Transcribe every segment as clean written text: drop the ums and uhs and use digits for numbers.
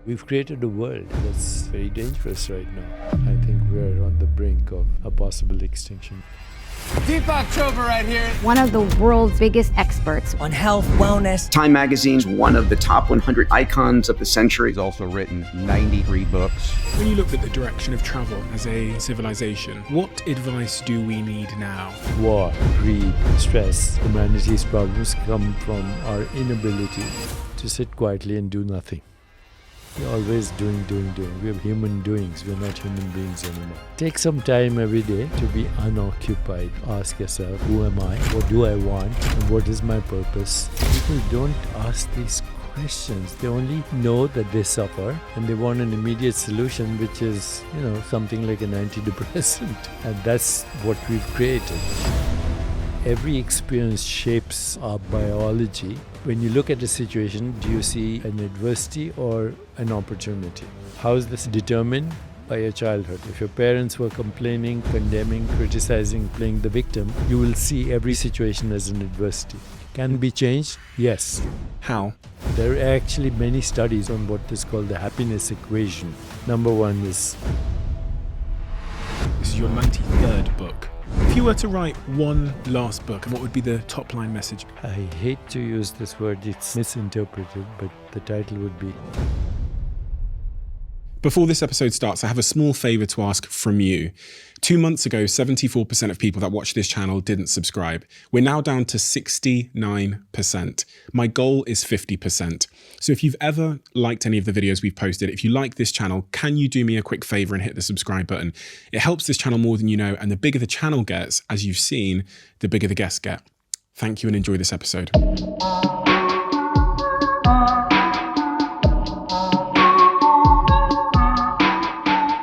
We've created a world that's very dangerous right now. I think we're on the brink of a possible extinction. Deepak Chopra right here. One of the world's biggest experts on health, wellness. Time magazine's one of the top 100 icons of the century. He's also written 93 books. When you look at the direction of travel as a civilization, what advice do we need now? War, greed, stress, humanity's problems come from our inability to sit quietly and do nothing. We're always doing. We're human doings. We're not human beings anymore. Take some time every day to be unoccupied. Ask yourself, who am I? What do I want? And what is my purpose? People don't ask these questions. They only know that they suffer and they want an immediate solution, which is, something like an antidepressant. And that's what we've created. Every experience shapes our biology. When you look at a situation, do you see an adversity or an opportunity? How is this determined? By your childhood. If your parents were complaining, condemning, criticizing, playing the victim, you will see every situation as an adversity. Can it be changed? Yes. How? There are actually many studies on what is called the happiness equation. Number one is... This is your 93rd book. If you were to write one last book, what would be the top line message? I hate to use this word, it's misinterpreted, but the title would be... Before this episode starts, I have a small favour to ask from you. 2 months ago, 74% of people that watch this channel didn't subscribe. We're now down to 69%. My goal is 50%. So if you've ever liked any of the videos we've posted, if you like this channel, can you do me a quick favour and hit the subscribe button? It helps this channel more than you know, and the bigger the channel gets, as you've seen, the bigger the guests get. Thank you and enjoy this episode.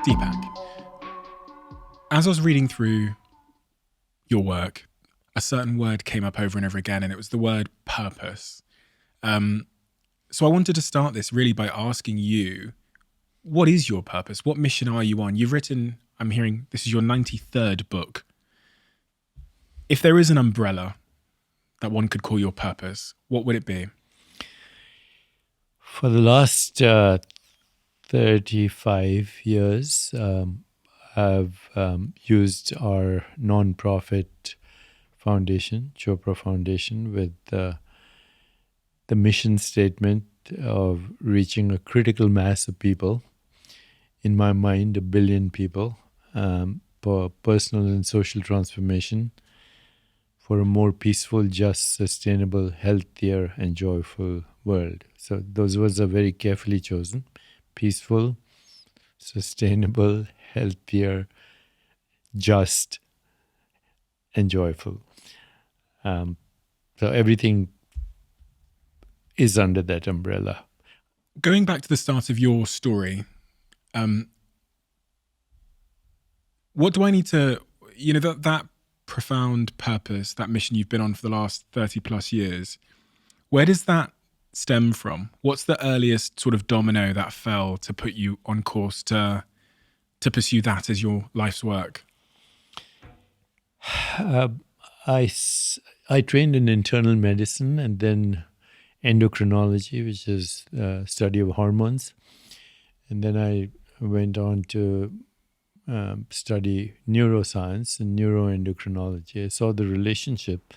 Deepak, as I was reading through your work, a certain word came up over and over again, and it was the word purpose. So I wanted to start this really by asking you, what is your purpose? What mission are you on? You've written, I'm hearing, this is your 93rd book. If there is an umbrella that one could call your purpose, what would it be? For the last 35 years, I've used our non-profit foundation, Chopra Foundation, with the mission statement of reaching a critical mass of people, in my mind, 1 billion people, for personal and social transformation, for a more peaceful, just, sustainable, healthier, and joyful world. So those words are very carefully chosen. Peaceful, sustainable, healthier, just, and joyful. So everything is under that umbrella. Going back to the start of your story, what do I need to, that profound purpose, that mission you've been on for the last 30 plus years, where does that stem from? What's the earliest sort of domino that fell to put you on course to pursue that as your life's work? I trained in internal medicine and then endocrinology, which is study of hormones. And then I went on to study neuroscience and neuroendocrinology. I saw the relationship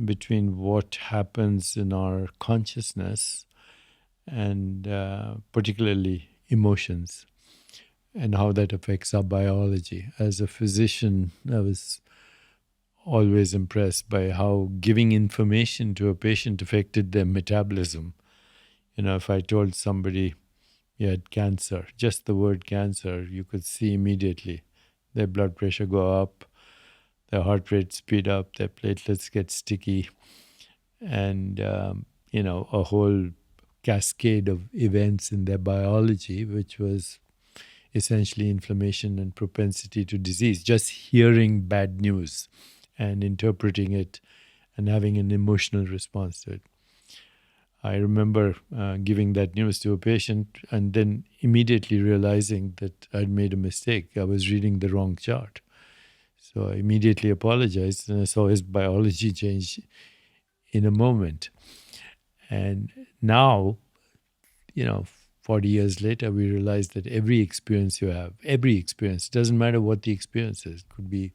between what happens in our consciousness and particularly emotions and how that affects our biology. As a physician, I was always impressed by how giving information to a patient affected their metabolism. If I told somebody you had cancer, just the word cancer, you could see immediately their blood pressure go up, their heart rate speed up, their platelets get sticky, and, a whole cascade of events in their biology, which was essentially inflammation and propensity to disease. Just hearing bad news and interpreting it and having an emotional response to it. I remember giving that news to a patient and then immediately realizing that I'd made a mistake. I was reading the wrong chart. So I immediately apologized and I saw his biology change in a moment. And now, 40 years later, we realize that every experience you have, every experience, doesn't matter what the experience is, it could be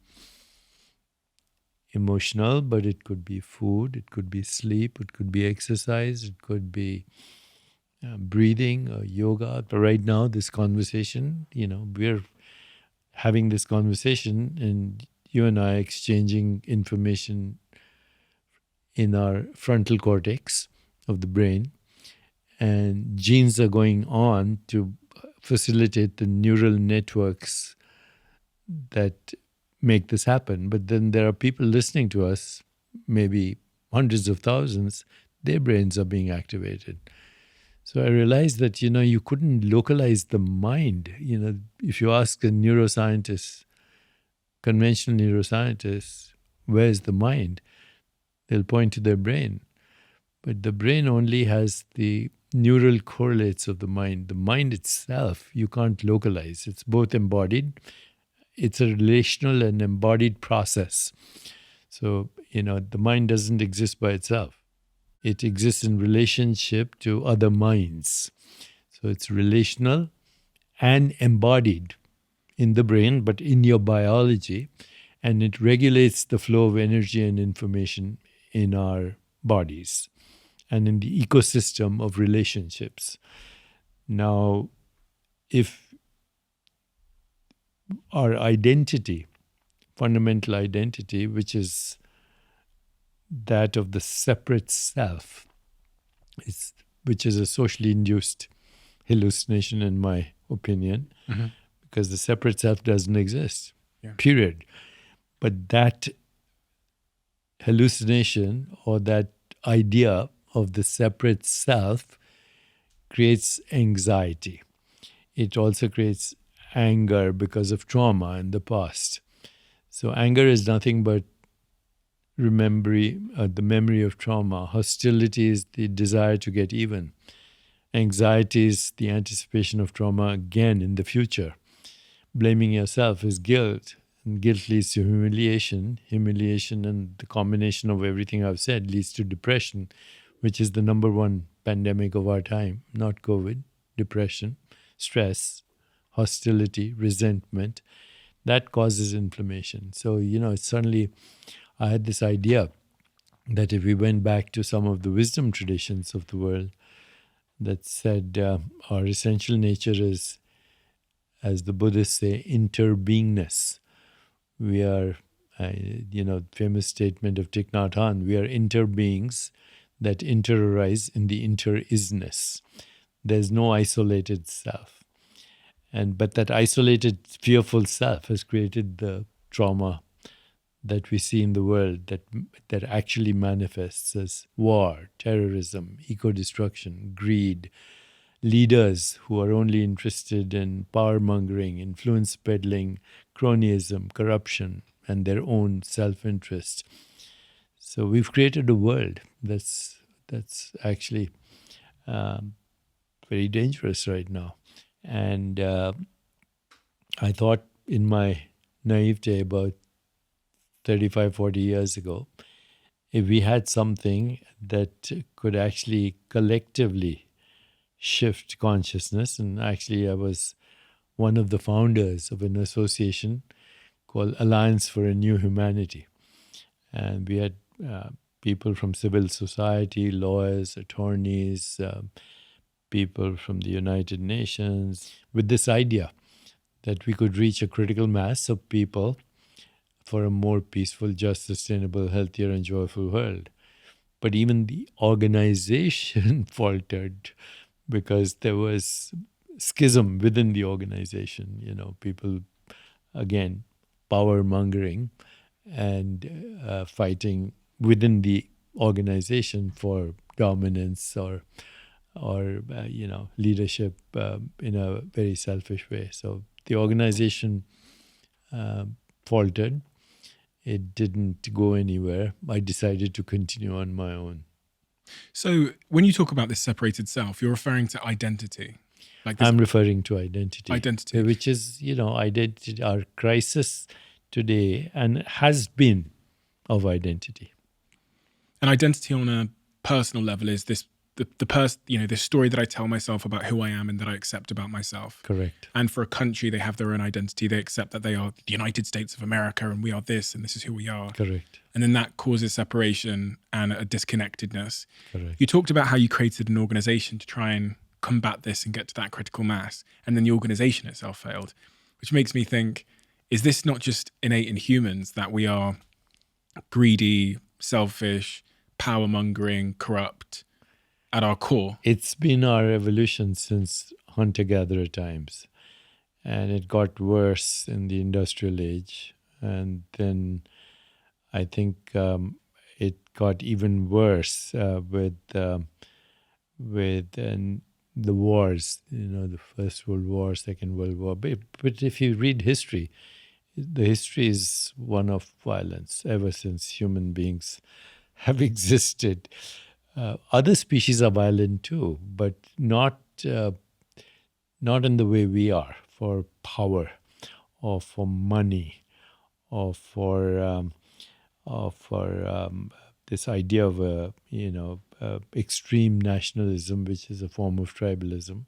emotional, but it could be food, it could be sleep, it could be exercise, it could be breathing or yoga. But right now, this conversation, we're having this conversation and you and I exchanging information in our frontal cortex of the brain, and genes are going on to facilitate the neural networks that make this happen. But then there are people listening to us, maybe hundreds of thousands, their brains are being activated. So I realized that, you couldn't localize the mind. If you ask a neuroscientist, conventional neuroscientist, where's the mind? They'll point to their brain. But the brain only has the neural correlates of the mind. The mind itself, you can't localize. It's both embodied. It's a relational and embodied process. So, the mind doesn't exist by itself. It exists in relationship to other minds. So it's relational and embodied in the brain, but in your biology. And it regulates the flow of energy and information in our bodies and in the ecosystem of relationships. Now, if our identity, fundamental identity, which is that of the separate self, which is a socially induced hallucination, in my opinion, because the separate self doesn't exist, period. But that hallucination or that idea of the separate self creates anxiety. It also creates anger because of trauma in the past. So anger is nothing but the memory of trauma. Hostility is the desire to get even. Anxiety is the anticipation of trauma again in the future. Blaming yourself is guilt, and guilt leads to humiliation. Humiliation and the combination of everything I've said leads to depression, which is the number one pandemic of our time, not COVID. Depression, stress, hostility, resentment, that causes inflammation. So, suddenly I had this idea that if we went back to some of the wisdom traditions of the world that said our essential nature is, as the Buddhists say, interbeingness. We are, famous statement of Thich Nhat Hanh, we are interbeings that interarise in the inter-isness. There's no isolated self. But that isolated, fearful self has created the trauma that we see in the world that actually manifests as war, terrorism, eco-destruction, greed, leaders who are only interested in power-mongering, influence peddling, cronyism, corruption, and their own self-interest. So we've created a world that's actually very dangerous right now. And I thought in my naivete about 35, 40 years ago, if we had something that could actually collectively shift consciousness, and actually I was one of the founders of an association called Alliance for a New Humanity. And we had people from civil society, lawyers, attorneys, people from the United Nations, with this idea that we could reach a critical mass of people for a more peaceful, just, sustainable, healthier, and joyful world. But even the organization faltered because there was schism within the organization. People, again, power mongering and fighting within the organization for dominance or leadership in a very selfish way. So the organization faltered. It didn't go anywhere. I decided to continue on my own. So when you talk about this separated self, you're referring to identity. I'm referring to identity. Identity. Which is, identity, our crisis today and has been of identity. And identity on a personal level is this the story that I tell myself about who I am and that I accept about myself. Correct. And for a country, they have their own identity. They accept that they are the United States of America and we are this and this is who we are. Correct. And then that causes separation and a disconnectedness. Correct. You talked about how you created an organization to try and combat this and get to that critical mass. And then the organization itself failed, which makes me think, is this not just innate in humans that we are greedy, selfish, power-mongering, corrupt at our core? It's been our evolution since hunter-gatherer times. And it got worse in the industrial age. And then I think it got even worse with the wars, the First World War, Second World War. But if you read history, the history is one of violence ever since human beings have existed. Other species are violent too, but not in the way we are, for power or for money or for this idea of extreme nationalism, which is a form of tribalism,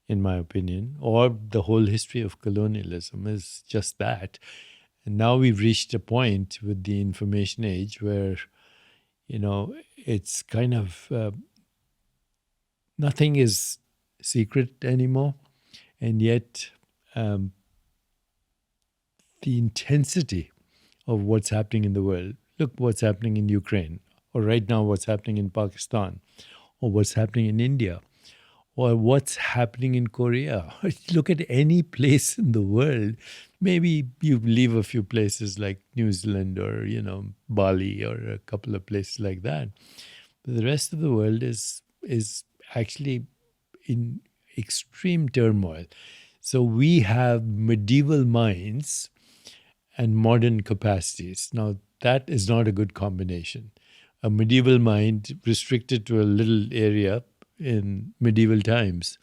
in my opinion, or the whole history of colonialism is just that. And now we've reached a point with the information age where, it's kind of nothing is secret anymore. And yet the intensity of what's happening in the world, look what's happening in Ukraine, or right now what's happening in Pakistan, or what's happening in India, or what's happening in Korea. Look at any place in the world. Maybe you leave a few places like New Zealand or, Bali or a couple of places like that. But the rest of the world is actually in extreme turmoil. So we have medieval minds and modern capacities. Now, that is not a good combination. A medieval mind restricted to a little area in medieval times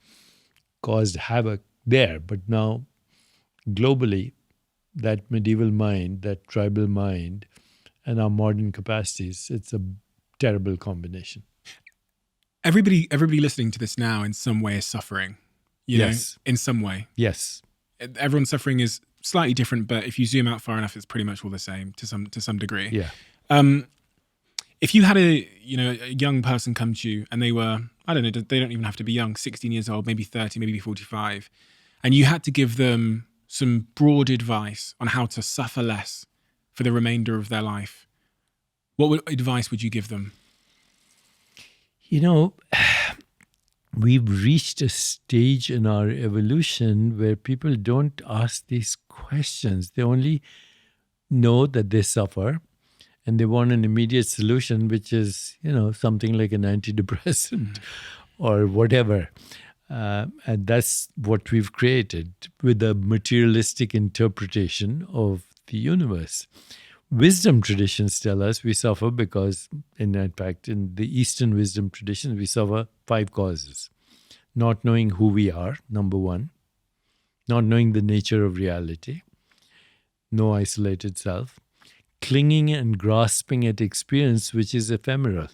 caused havoc there. But now, globally, that medieval mind, that tribal mind, and our modern capacities, it's a terrible combination. Everybody listening to this now in some way is suffering. Yes. In some way. Yes. Everyone's suffering is slightly different, but if you zoom out far enough, it's pretty much all the same to some degree. Yeah. If you had a young person come to you and they were, I don't know, they don't even have to be young, 16 years old, maybe 30, maybe 45, and you had to give them some broad advice on how to suffer less for the remainder of their life, what advice would you give them? We've reached a stage in our evolution where people don't ask these questions. They only know that they suffer and they want an immediate solution, which is, something like an antidepressant or whatever. And that's what we've created with a materialistic interpretation of the universe. Wisdom traditions tell us we suffer because, in fact, in the Eastern wisdom tradition, we suffer 5 causes. Not knowing who we are, number 1. Not knowing the nature of reality. No isolated self. Clinging and grasping at experience, which is ephemeral.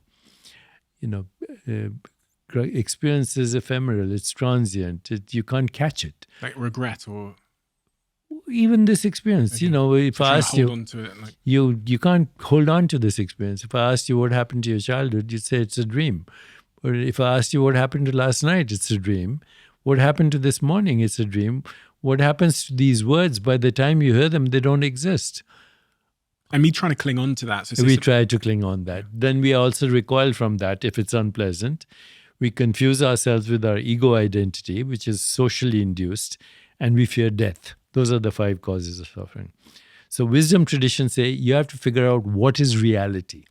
Experience is ephemeral. It's transient. You can't catch it. Like regret or... Even this experience, okay. If I asked you, hold on to it, you can't hold on to this experience. If I asked you what happened to your childhood, you'd say it's a dream. Or if I asked you what happened to last night, it's a dream. What happened to this morning, it's a dream. What happens to these words, by the time you hear them, they don't exist. And me trying to cling on to that. So we try to cling on that. Then we also recoil from that if it's unpleasant. We confuse ourselves with our ego identity, which is socially induced, and we fear death. Those are the 5 causes of suffering. So wisdom traditions say you have to figure out what is reality.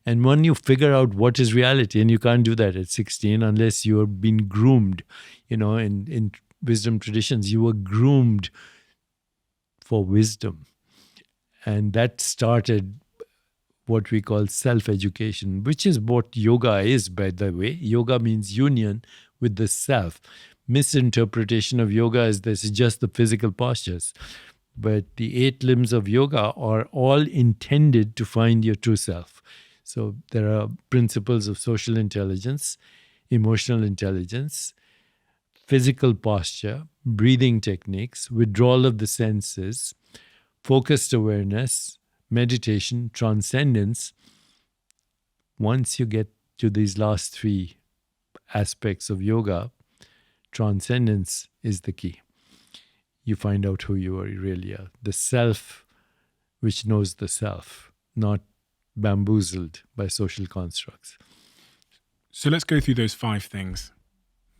And when you figure out what is reality, and you can't do that at 16 unless you have been groomed, in wisdom traditions, you were groomed for wisdom. And that started what we call self-education, which is what yoga is, by the way. Yoga means union with the self. Misinterpretation of yoga is this is just the physical postures. But the 8 limbs of yoga are all intended to find your true self. So there are principles of social intelligence emotional intelligence, physical posture, breathing techniques, withdrawal of the senses, focused awareness, meditation, transcendence. Once you get to these last three aspects of yoga, transcendence is the key. You find out who you really are. The self which knows the self, not bamboozled by social constructs. So let's go through those 5 things.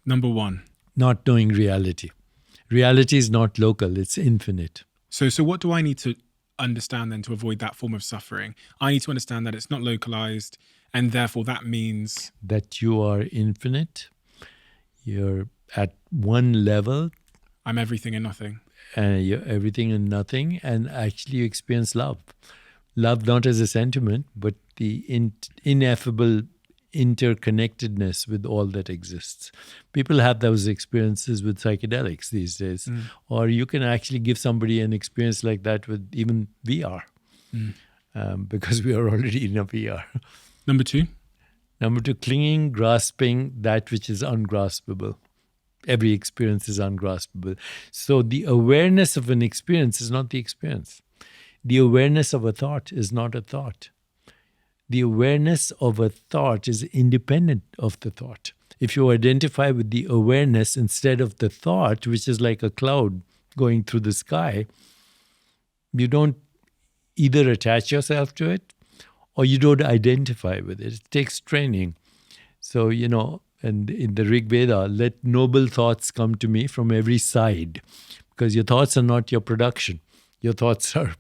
Number 1. Not knowing reality. Reality is not local, it's infinite. So what do I need to understand then to avoid that form of suffering? I need to understand that it's not localized, and therefore that means that you are infinite. You're at one level. I'm everything and nothing. You're everything and nothing, and actually you experience love. Love not as a sentiment, but the ineffable interconnectedness with all that exists. People have those experiences with psychedelics these days, or you can actually give somebody an experience like that with even VR, because we are already in a VR. Number 2? Number 2, clinging, grasping that which is ungraspable. Every experience is ungraspable. So the awareness of an experience is not the experience. The awareness of a thought is not a thought. The awareness of a thought is independent of the thought. If you identify with the awareness instead of the thought, which is like a cloud going through the sky, you don't either attach yourself to it or you don't identify with it. It takes training. So, and in the Rig Veda, let noble thoughts come to me from every side, because your thoughts are not your production. Your thoughts are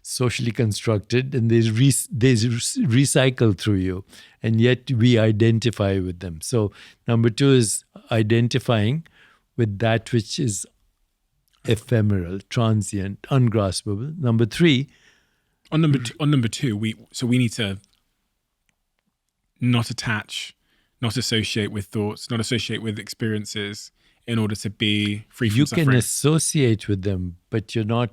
socially constructed and they recycle through you, and yet we identify with them. So number 2 is identifying with that which is ephemeral, transient, ungraspable. Number 3, on number two, we need to not attach, not associate with thoughts, not associate with experiences in order to be free from suffering. You can associate with them, but you're not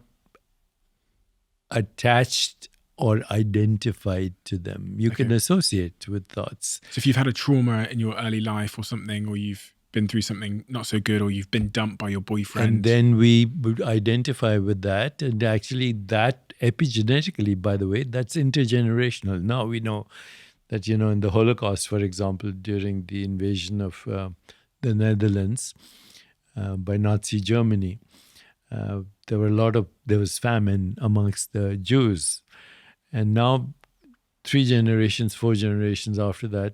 attached or identified to them. You can associate with thoughts. So if you've had a trauma in your early life or something, or you've been through something not so good, or you've been dumped by your boyfriend. And then we would identify with that. And actually that epigenetically, by the way, that's intergenerational. Now we know that, in the Holocaust, for example, during the invasion of the Netherlands by Nazi Germany, there was famine amongst the Jews. And now 3 generations, 4 generations after that,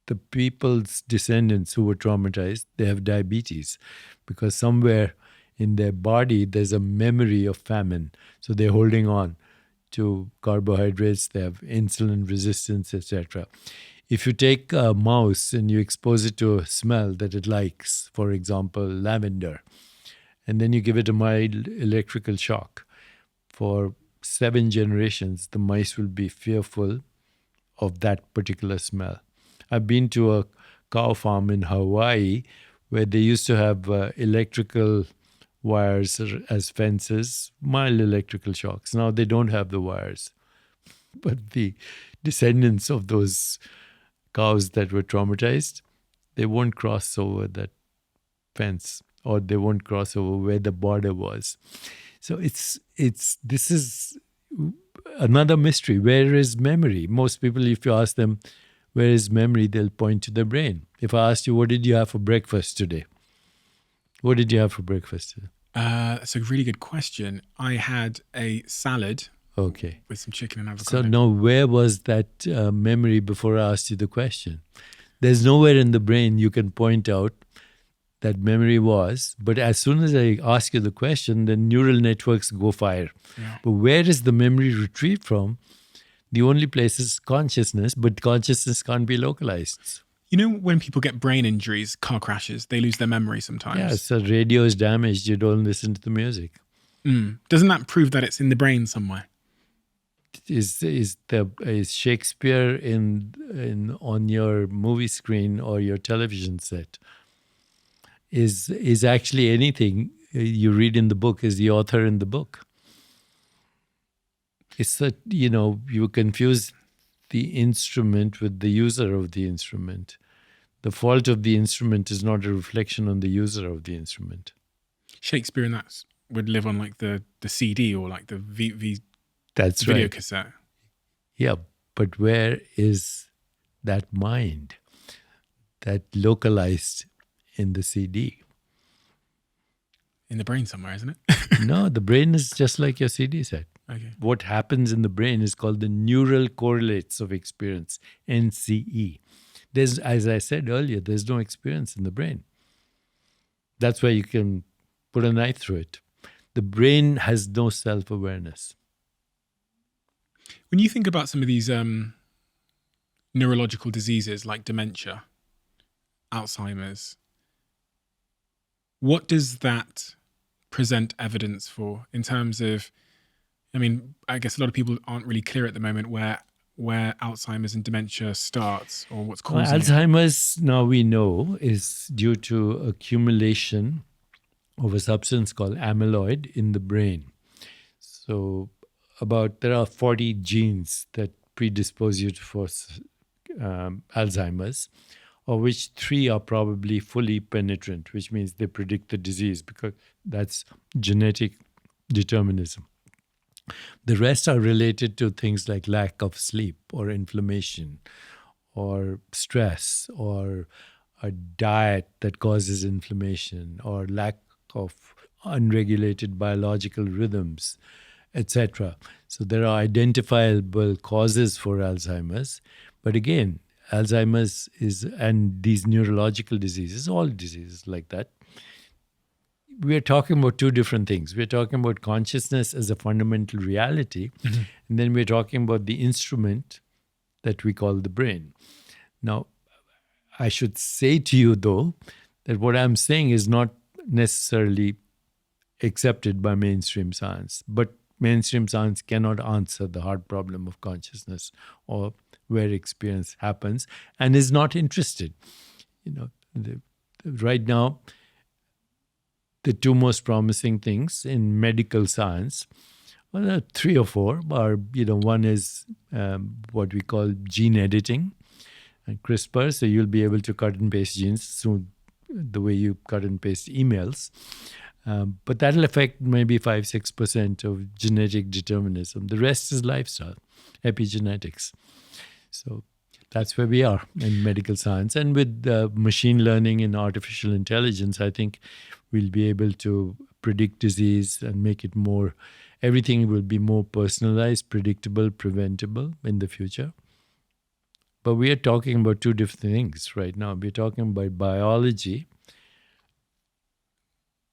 the people's descendants who were traumatized, they have diabetes because somewhere in their body there's a memory of famine. So they're holding on to carbohydrates, they have insulin resistance, etc. If you take a mouse and you expose it to a smell that it likes, for example, lavender, and then you give it a mild electrical shock, for 7 generations, the mice will be fearful of that particular smell. I've been to a cow farm in Hawaii where they used to have electrical wires as fences, mild electrical shocks. Now they don't have the wires. But the descendants of those cows that were traumatized, they won't cross over that fence, or they won't cross over where the border was. So this is another mystery. Where is memory? Most people, if you ask them, where is memory, they'll point to their brain. If I asked you, what did you have for breakfast today? What did you have for breakfast today? That's a really good question. I had a salad with some chicken and avocado. So now where was that memory before I asked you the question? There's nowhere in the brain you can point out that memory was, but as soon as I ask you the question, the neural networks go fire. Yeah. But where is the memory retrieved from? The only place is consciousness, but consciousness can't be localized. When people get brain injuries, car crashes, they lose their memory sometimes. Yeah, so radio is damaged, you don't listen to the music. Doesn't that prove that it's in the brain somewhere? Is Shakespeare on your movie screen or your television set? Is actually anything you read in the book, is the author in the book? It's that, you confuse the instrument with the user of the instrument. The fault of the instrument is not a reflection on the user of the instrument. Shakespeare and that would live on like the CD or like the That's video right. cassette. Yeah, but where is that mind that localized in the CD? In the brain somewhere, isn't it? No, the brain is just like your CD set. Okay. What happens in the brain is called the neural correlates of experience, NCE. There's, as I said earlier, there's no experience in the brain. That's why you can put a knife through it. The brain has no self-awareness. When you think about some of these neurological diseases like dementia, Alzheimer's, what does that present evidence for in terms of, I mean, I guess a lot of people aren't really clear at the moment where Alzheimer's and dementia starts or what's causing it. Alzheimer's, now we know, is due to accumulation of a substance called amyloid in the brain. So there are 40 genes that predispose you for Alzheimer's, of which 3 are probably fully penetrant, which means they predict the disease because that's genetic determinism. The rest are related to things like lack of sleep or inflammation or stress or a diet that causes inflammation or lack of unregulated biological rhythms, etc. So there are identifiable causes for Alzheimer's. But again, Alzheimer's and these neurological diseases, all diseases like that, we are talking about 2 different things. We're talking about consciousness as a fundamental reality, and then we're talking about the instrument that we call the brain. Now, I should say to you, though, that what I'm saying is not necessarily accepted by mainstream science, but mainstream science cannot answer the hard problem of consciousness or where experience happens and is not interested. Right now, the 2 most promising things in medical science, well, 3 or 4 are, one is what we call gene editing and CRISPR. So you'll be able to cut and paste genes soon, the way you cut and paste emails. But that'll affect maybe 5-6% of genetic determinism. The rest is lifestyle, epigenetics. So that's where we are in medical science. And with machine learning and artificial intelligence, I think we'll be able to predict disease and make it everything will be more personalized, predictable, preventable in the future. But we are talking about 2 different things right now. We're talking about biology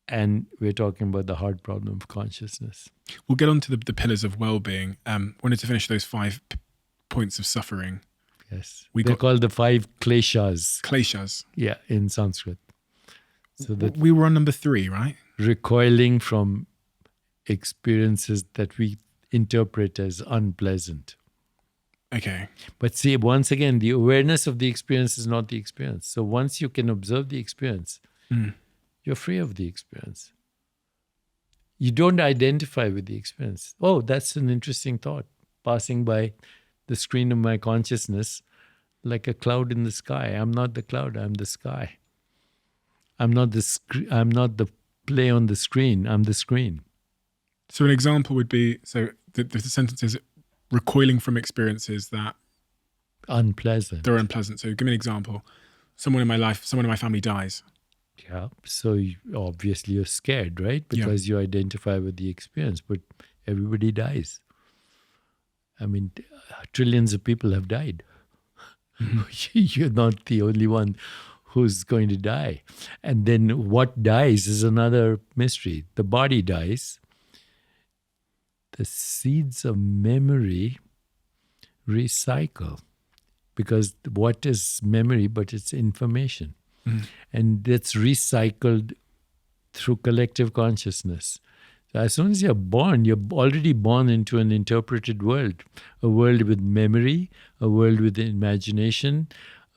and we're talking about the hard problem of consciousness. We'll get on to the pillars of well-being. Wanted to finish those 5 points of suffering. Yes. They're called the 5 kleshas. Kleshas. Yeah, in Sanskrit. So that we were on number 3, right? Recoiling from experiences that we interpret as unpleasant. Okay. But see, once again, the awareness of the experience is not the experience. So once you can observe the experience, you're free of the experience. You don't identify with the experience. Oh, that's an interesting thought. Passing by the screen of my consciousness like a cloud in the sky. I'm not the cloud, I'm the sky. I'm not the play on the screen, I'm the screen. So an example would be, the sentence is recoiling from experiences that unpleasant. They're unpleasant. So give me an example. Someone in my family dies. Yeah. So obviously you're scared, right? Because you identify with the experience, but everybody dies. I mean, trillions of people have died. You're not the only one who's going to die. And then what dies is another mystery. The body dies. The seeds of memory recycle. Because what is memory but it's information? And that's recycled through collective consciousness. So as soon as you're born, you're already born into an interpreted world. A world with memory, a world with imagination,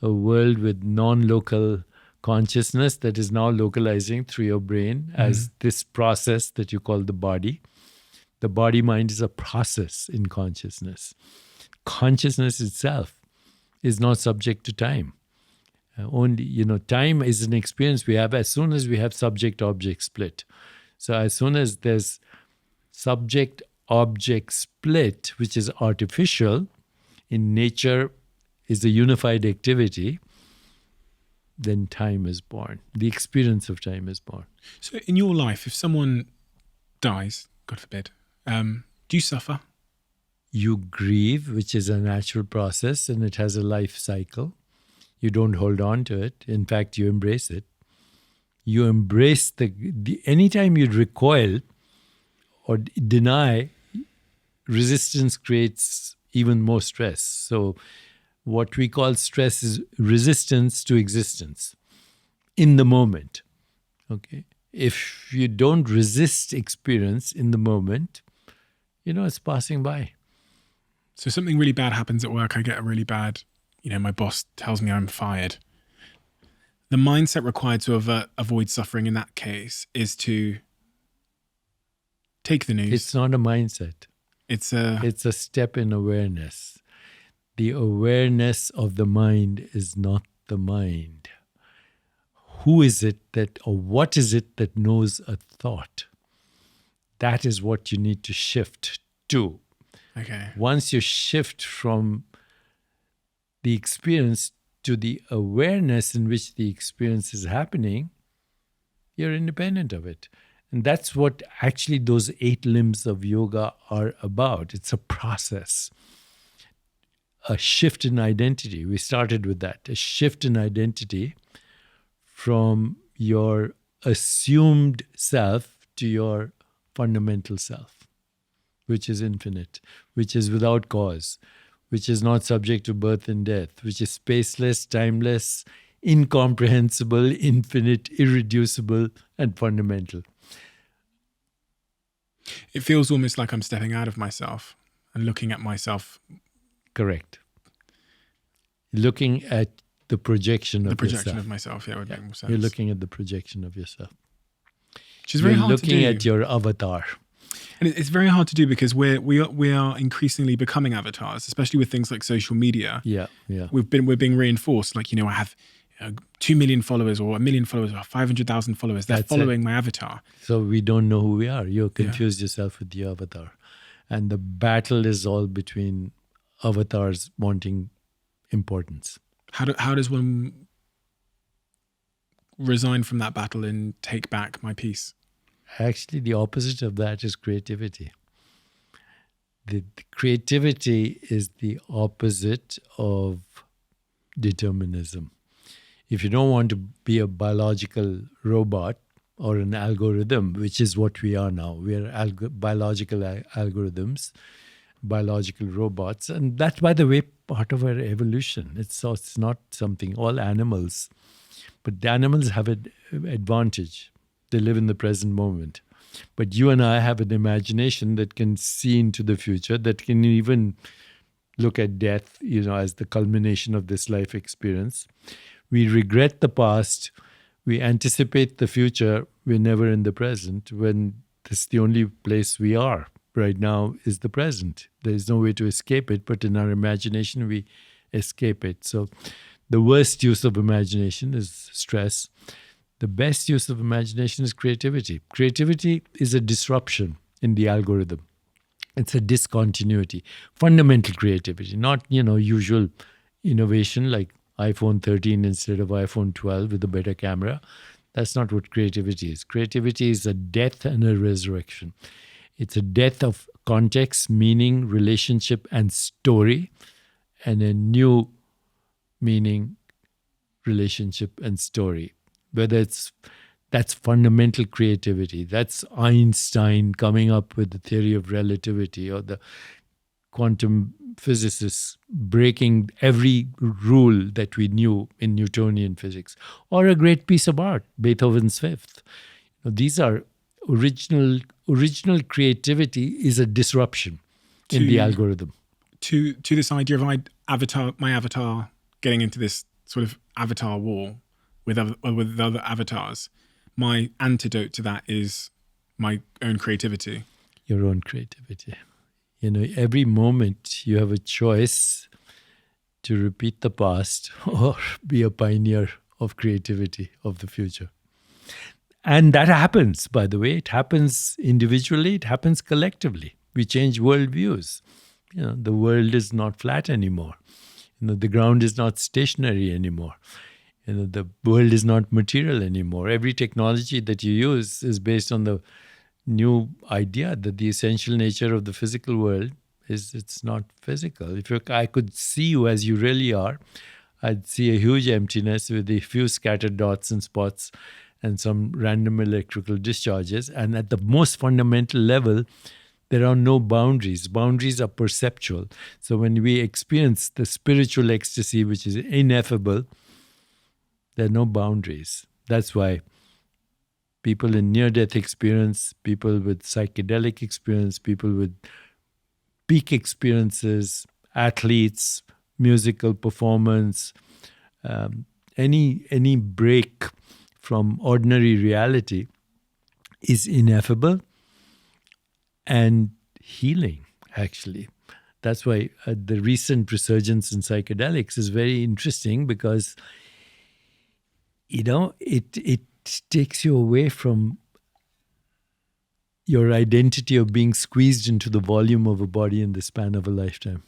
a world with non-local consciousness that is now localizing through your brain as this process that you call the body. The body-mind is a process in consciousness. Consciousness itself is not subject to time. Only, time is an experience we have as soon as we have subject-object split. So as soon as there's subject-object split, which is artificial, in nature is a unified activity, then time is born. The experience of time is born. So in your life, if someone dies, God forbid, do you suffer? You grieve, which is a natural process, and it has a life cycle. You don't hold on to it. In fact, you embrace it. You embrace anytime you recoil or deny, resistance creates even more stress. So what we call stress is resistance to existence in the moment. Okay. If you don't resist experience in the moment, it's passing by. So something really bad happens at work. I get a really bad, my boss tells me I'm fired. The mindset required to avoid suffering in that case is to take the news. It's not a mindset. It's a step in awareness. The awareness of the mind is not the mind. Who is it or what is it that knows a thought? That is what you need to shift to. Okay. Once you shift from the experience to the awareness in which the experience is happening, you're independent of it. And that's what actually those 8 limbs of yoga are about. It's a process, a shift in identity. We started with that, a shift in identity from your assumed self to your fundamental self, which is infinite, which is without cause, which is not subject to birth and death, which is spaceless, timeless, incomprehensible, infinite, irreducible, and fundamental. It feels almost like I'm stepping out of myself and looking at myself. Correct. Looking at the projection of yourself. The projection of myself, would make more sense. You're looking at the projection of yourself. Which is very hard to do. You're looking at your avatar. And it's very hard to do because we are increasingly becoming avatars, especially with things like social media. Yeah. We're being reinforced. Like, I have 2 million followers or 1 million followers or 500,000 followers. They're following my avatar. So we don't know who we are. You're confused yourself with the avatar. And the battle is all between avatars wanting importance. How does one resign from that battle and take back my peace? Actually, the opposite of that is creativity. The creativity is the opposite of determinism. If you don't want to be a biological robot or an algorithm, which is what we are now, we are biological algorithms, biological robots. And that's, by the way, part of our evolution. It's not something, all animals, but the animals have an advantage. They live in the present moment. But you and I have an imagination that can see into the future, that can even look at death, as the culmination of this life experience. We regret the past. We anticipate the future. We're never in the present, when this is the only place we are right now is the present. There's no way to escape it, but in our imagination, we escape it. So the worst use of imagination is stress. The best use of imagination is creativity. Creativity is a disruption in the algorithm. It's a discontinuity, fundamental creativity, not, usual innovation like iPhone 13 instead of iPhone 12 with a better camera. That's not what creativity is. Creativity is a death and a resurrection. It's a death of context, meaning, relationship, and story, and a new meaning, relationship, and story. That's fundamental creativity. That's Einstein coming up with the theory of relativity, or the quantum physicists breaking every rule that we knew in Newtonian physics, or a great piece of art, Beethoven's Fifth. These are original creativity is a disruption in the algorithm. To this idea of my avatar getting into this sort of avatar war with other avatars, my antidote to that is my own creativity. Your own creativity. Every moment you have a choice to repeat the past or be a pioneer of creativity of the future. And that happens, by the way. It happens individually, it happens collectively. We change worldviews. The world is not flat anymore. The ground is not stationary anymore. The world is not material anymore. Every technology that you use is based on the new idea that the essential nature of the physical world is it's not physical. If I could see you as you really are, I'd see a huge emptiness with a few scattered dots and spots and some random electrical discharges. And at the most fundamental level, there are no boundaries. Boundaries are perceptual. So when we experience the spiritual ecstasy, which is ineffable, there are no boundaries. That's why people in near-death experience, people with psychedelic experience, people with peak experiences, athletes, musical performance, any break from ordinary reality is ineffable and healing, actually. That's why the recent resurgence in psychedelics is very interesting because, it takes you away from your identity of being squeezed into the volume of a body in the span of a lifetime.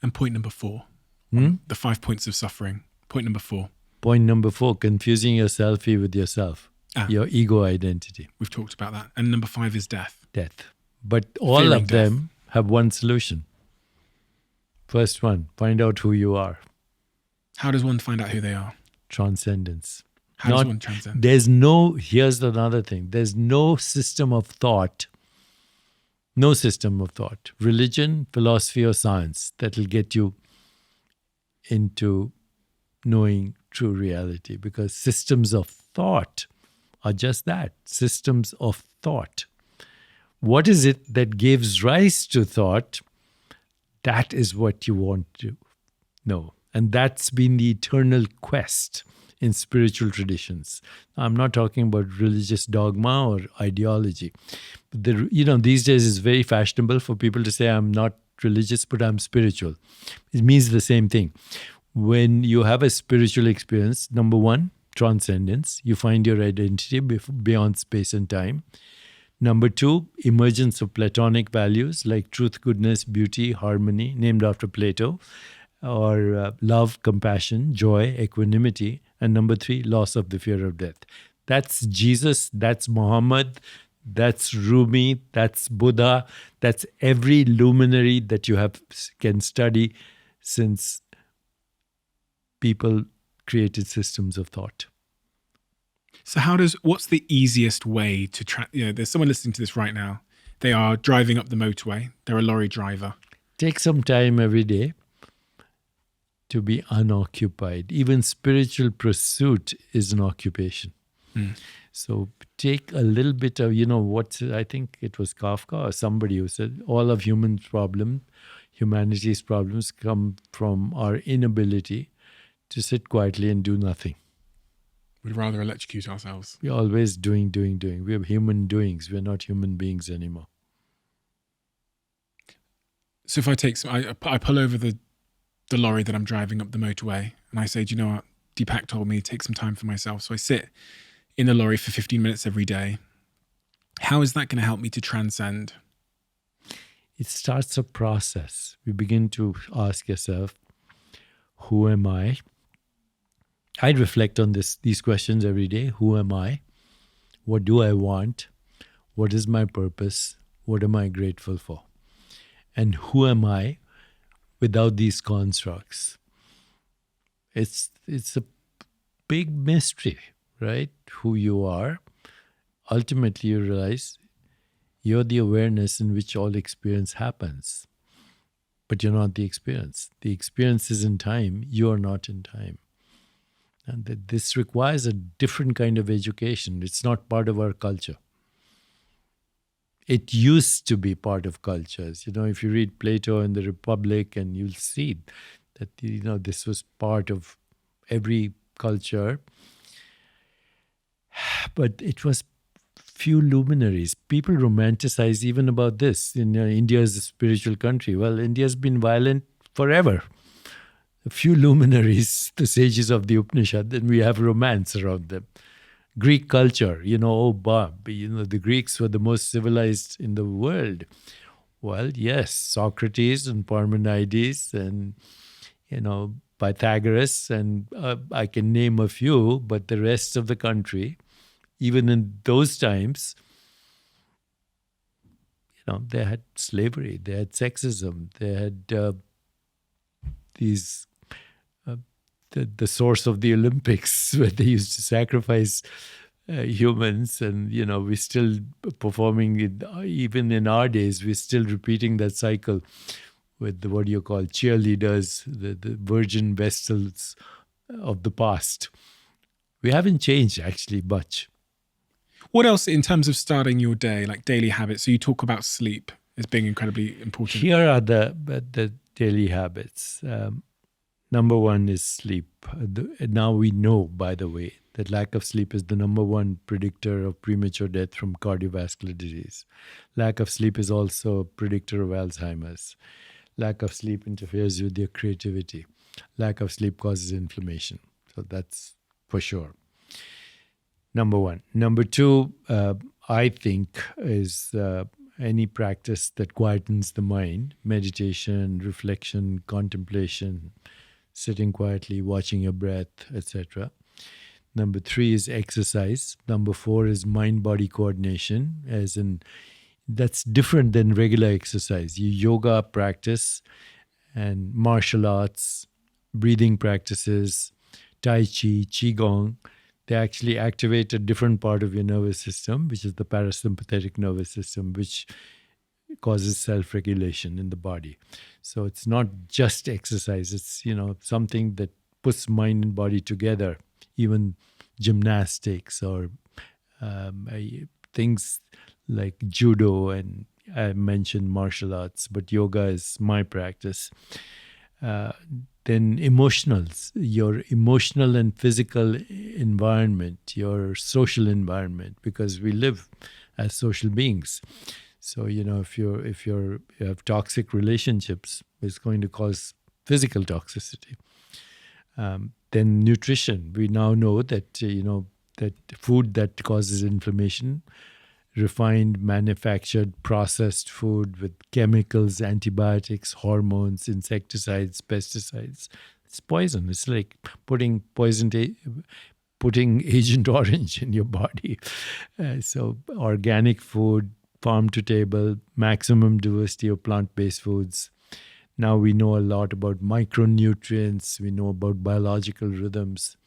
And point number 4, the 5 points of suffering. Point number 4. Point number 4, confusing your selfie with yourself, your ego identity. We've talked about that. And number 5 is death. Death. But all Fearing of them have one solution. First one, find out who you are. How does one find out who they are? Transcendence. How does one transcend? Here's another thing. There's no system of thought, religion, philosophy, or science that will get you into knowing true reality, because systems of thought are just that, systems of thought. What is it that gives rise to thought? That is what you want to know. And that's been the eternal quest in spiritual traditions. I'm not talking about religious dogma or ideology. But these days it's very fashionable for people to say, I'm not religious, but I'm spiritual. It means the same thing. When you have a spiritual experience, number 1, transcendence. You find your identity beyond space and time. Number 2, emergence of Platonic values like truth, goodness, beauty, harmony, named after Plato, or love, compassion, joy, equanimity. And number 3, loss of the fear of death. That's Jesus, that's Muhammad, that's Rumi, that's Buddha, that's every luminary that you can study since people created systems of thought. So what's the easiest way to there's someone listening to this right now. They are driving up the motorway. They're a lorry driver. Take some time every day to be unoccupied. Even spiritual pursuit is an occupation. So take a little bit of, I think it was Kafka or somebody who said, all of humanity's problems come from our inability to sit quietly and do nothing. We'd rather electrocute ourselves. We're always doing. We have human doings. We're not human beings anymore. So if I pull over the lorry that I'm driving up the motorway and I say, do you know what? Deepak told me to take some time for myself. So I sit in the lorry for 15 minutes every day. How is that going to help me to transcend? It starts a process. You begin to ask yourself, who am I? I reflect on these questions every day. Who am I? What do I want? What is my purpose? What am I grateful for? And who am I without these constructs? It's a big mystery, right? Who you are. Ultimately, you realize you're the awareness in which all experience happens. But you're not the experience. The experience is in time. You're not in time. And this requires a different kind of education. It's not part of our culture. It used to be part of cultures. If you read Plato and the Republic, and you'll see that, this was part of every culture. But it was few luminaries. People romanticize even about this. India is a spiritual country. Well, India's been violent forever. A few luminaries, the sages of the Upanishad, then we have romance around them. Greek culture, oh, Bob, the Greeks were the most civilized in the world. Well, yes, Socrates and Parmenides and, Pythagoras, and I can name a few, but the rest of the country, even in those times, they had slavery, they had sexism, they had these the source of the Olympics, where they used to sacrifice humans, and we're still performing it. Even in our days, we're still repeating that cycle with the, what do you call, cheerleaders, the virgin vessels of the past. We haven't changed actually much. What else in terms of starting your day, like daily habits? So you talk about sleep as being incredibly important. Here are the daily habits. Number one is sleep. Now we know, by the way, that lack of sleep is the number one predictor of premature death from cardiovascular disease. Lack of sleep is also a predictor of Alzheimer's. Lack of sleep interferes with your creativity. Lack of sleep causes inflammation. So that's for sure. Number one. Number two, I think, is any practice that quietens the mind, meditation, reflection, contemplation, sitting quietly, watching your breath, etc. Number three is exercise. Number four is mind-body coordination, as in that's different than regular exercise. Your yoga practice and martial arts, breathing practices, tai chi, qigong, they actually activate a different part of your nervous system, which is the parasympathetic nervous system, which causes self-regulation in the body. So it's not just exercise. It's, something that puts mind and body together. Even gymnastics or things like judo, and I mentioned martial arts, but yoga is my practice. Then emotionals, your emotional and physical environment, your social environment, because we live as social beings. So, if you have toxic relationships, it's going to cause physical toxicity. Then nutrition. We now know that, that food that causes inflammation, refined, manufactured, processed food with chemicals, antibiotics, hormones, insecticides, pesticides, it's poison. It's like putting Agent Orange in your body. So organic food, farm to table, maximum diversity of plant-based foods. Now we know a lot about micronutrients. We know about biological rhythms.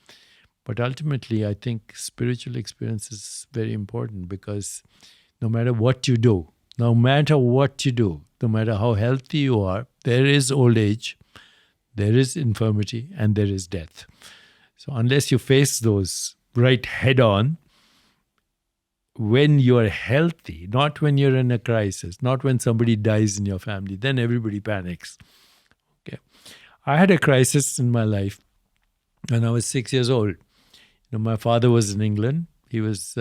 But ultimately, I think spiritual experience is very important, because no matter what you do, no matter how healthy you are, there is old age, there is infirmity, and there is death. So unless you face those right head on, when you're healthy, not when you're in a crisis, not when somebody dies in your family, then everybody panics. Okay, I had a crisis in my life when I was 6 years old. My father was in England. He was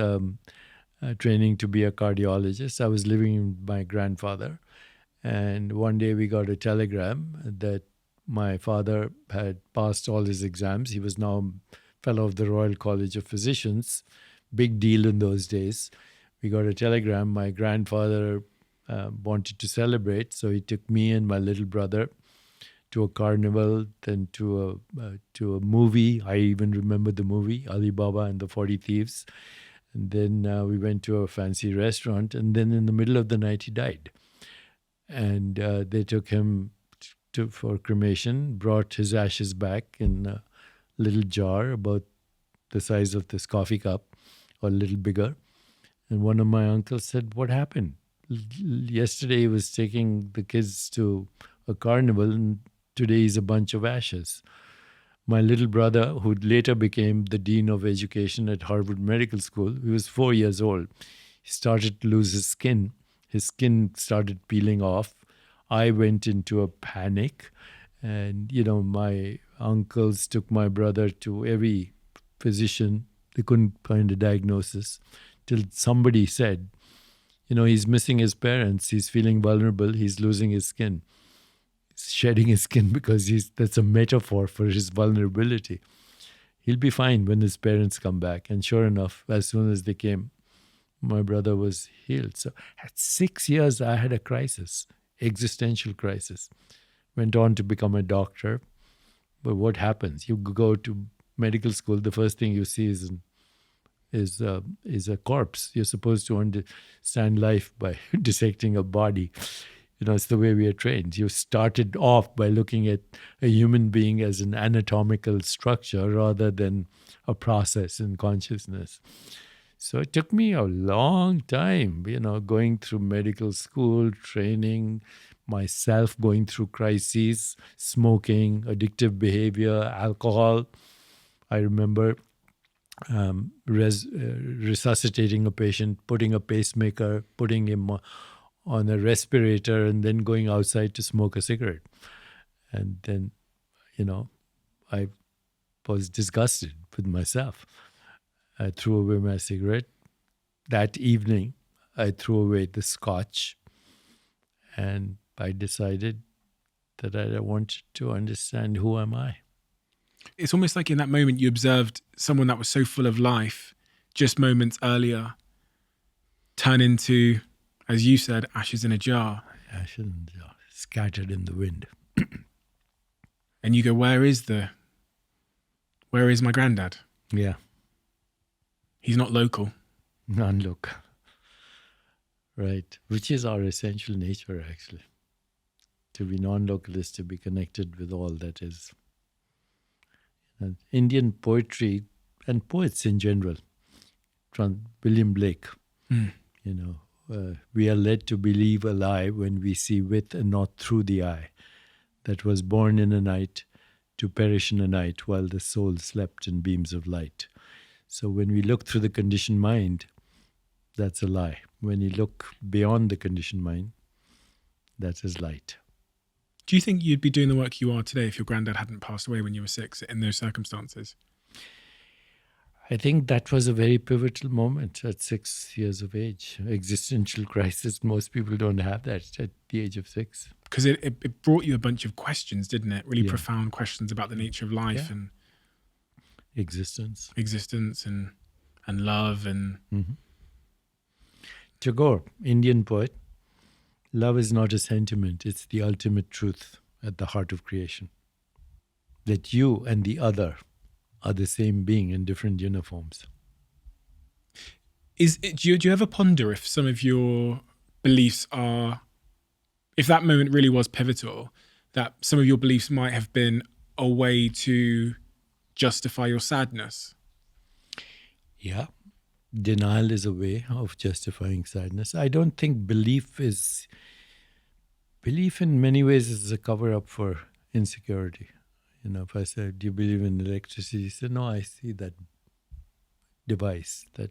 training to be a cardiologist. I was living with my grandfather. And one day we got a telegram that my father had passed all his exams. He was now a fellow of the Royal College of Physicians. Big deal in those days. We got a telegram. My grandfather wanted to celebrate, so he took me and my little brother to a carnival, then to a movie. I even remember the movie, Ali Baba and the 40 Thieves. And then we went to a fancy restaurant, and then in the middle of the night, he died. And they took him for cremation, brought his ashes back in a little jar about the size of this coffee cup, or a little bigger. And one of my uncles said, "What happened? Yesterday he was taking the kids to a carnival, and today he's a bunch of ashes." My little brother, who later became the dean of education at Harvard Medical School, he was 4 years old. He started to lose his skin. His skin started peeling off. I went into a panic. And, my uncles took my brother to every physician. They couldn't find a diagnosis till somebody said, he's missing his parents. He's feeling vulnerable. He's losing his skin. shedding his skin because that's a metaphor for his vulnerability. He'll be fine when his parents come back. And sure enough, as soon as they came, my brother was healed. So at 6 years, I had a crisis, existential crisis. Went on to become a doctor. But what happens? You go to medical school, the first thing you see is a corpse. You're supposed to understand life by dissecting a body. It's the way we are trained. You started off by looking at a human being as an anatomical structure rather than a process in consciousness. So it took me a long time, going through medical school, training myself, going through crises, smoking, addictive behavior, alcohol. I remember resuscitating a patient, putting a pacemaker, putting him on a respirator, and then going outside to smoke a cigarette. And then, I was disgusted with myself. I threw away my cigarette. That evening, I threw away the scotch, and I decided that I wanted to understand, who am I? It's almost like in that moment you observed someone that was so full of life just moments earlier turn into, as you said, ashes in a jar. Ashes in a jar, scattered in the wind. And you go, where is my granddad? Yeah. He's not local. Non-local. Right. Which is our essential nature, actually. To be non-local is to be connected with all that is. And Indian poetry and poets in general, from William Blake, we are led to believe a lie when we see with and not through the eye, that was born in a night to perish in a night while the soul slept in beams of light. So when we look through the conditioned mind, that's a lie. When you look beyond the conditioned mind, that is light. Do you think you'd be doing the work you are today if your granddad hadn't passed away when you were 6 in those circumstances? I think that was a very pivotal moment at 6 years of age. Existential crisis. Most people don't have that at the age of 6. Because it brought you a bunch of questions, didn't it? Really profound questions about the nature of life and existence and love and. Mm-hmm. Tagore, Indian poet. Love is not a sentiment, it's the ultimate truth at the heart of creation. That you and the other are the same being in different uniforms. Do you ever ponder if some of your beliefs are, if that moment really was pivotal, that some of your beliefs might have been a way to justify your sadness? Yeah. Denial is a way of justifying sadness. I don't think belief in many ways is a cover-up for insecurity. If I said, do you believe in electricity? You say, no, I see that device, that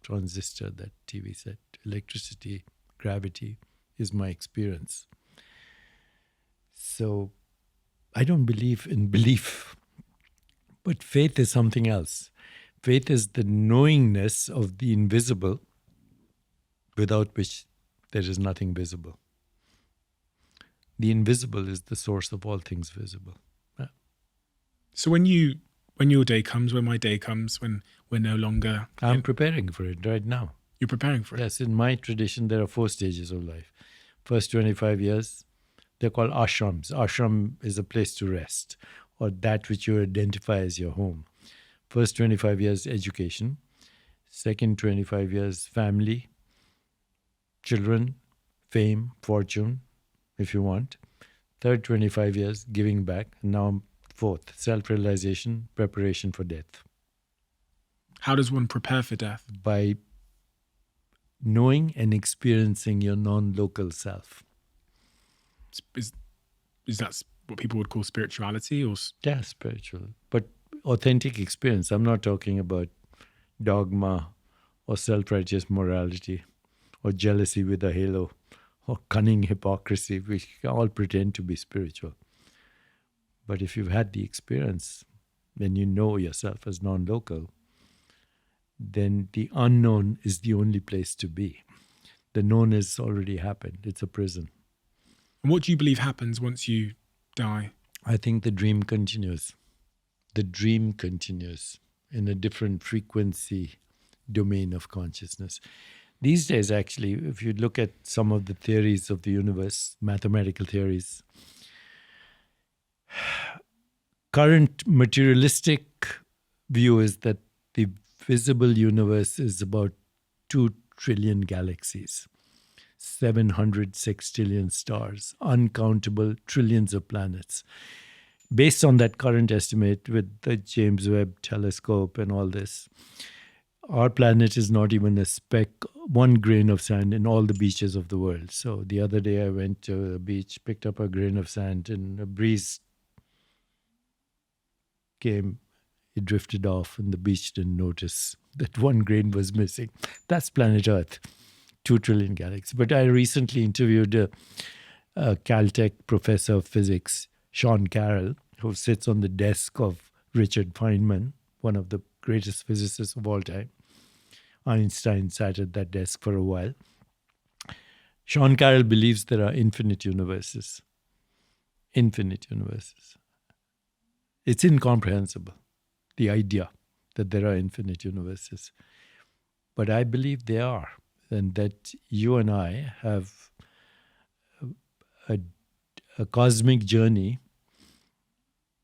transistor, that TV set. Electricity, gravity is my experience. So I don't believe in belief. But faith is something else. Faith is the knowingness of the invisible, without which there is nothing visible. The invisible is the source of all things visible. Yeah. So when your day comes, when my day comes, when we're no longer... I'm preparing for it right now. You're preparing for it? Yes, in my tradition, there are 4 stages of life. First 25 years, they're called ashrams. Ashram is a place to rest, or that which you identify as your home. First 25 years, education. Second 25 years, family, children, fame, fortune, if you want. Third 25 years, giving back. Now fourth, self-realization, preparation for death. How does one prepare for death? By knowing and experiencing your non-local self. Is that what people would call spirituality? Or? Yeah, spiritual. But authentic experience. I'm not talking about dogma or self-righteous morality or jealousy with a halo or cunning hypocrisy, which all pretend to be spiritual. But if you've had the experience, then you know yourself as non-local, then the unknown is the only place to be. The known has already happened. It's a prison. And what do you believe happens once you die? I think the dream continues. The dream continues in a different frequency domain of consciousness. These days, actually, if you look at some of the theories of the universe, mathematical theories, current materialistic view is that the visible universe is about 2 trillion galaxies, 700 sextillion stars, uncountable trillions of planets. Based on that current estimate with the James Webb telescope and all this, our planet is not even a speck, one grain of sand in all the beaches of the world. So the other day I went to the beach, picked up a grain of sand, and a breeze came, it drifted off, and the beach didn't notice that one grain was missing. That's planet Earth, 2 trillion galaxies. But I recently interviewed a Caltech professor of physics, Sean Carroll, who sits on the desk of Richard Feynman, one of the greatest physicists of all time. Einstein sat at that desk for a while. Sean Carroll believes there are infinite universes. Infinite universes. It's incomprehensible, the idea that there are infinite universes. But I believe they are, and that you and I have a cosmic journey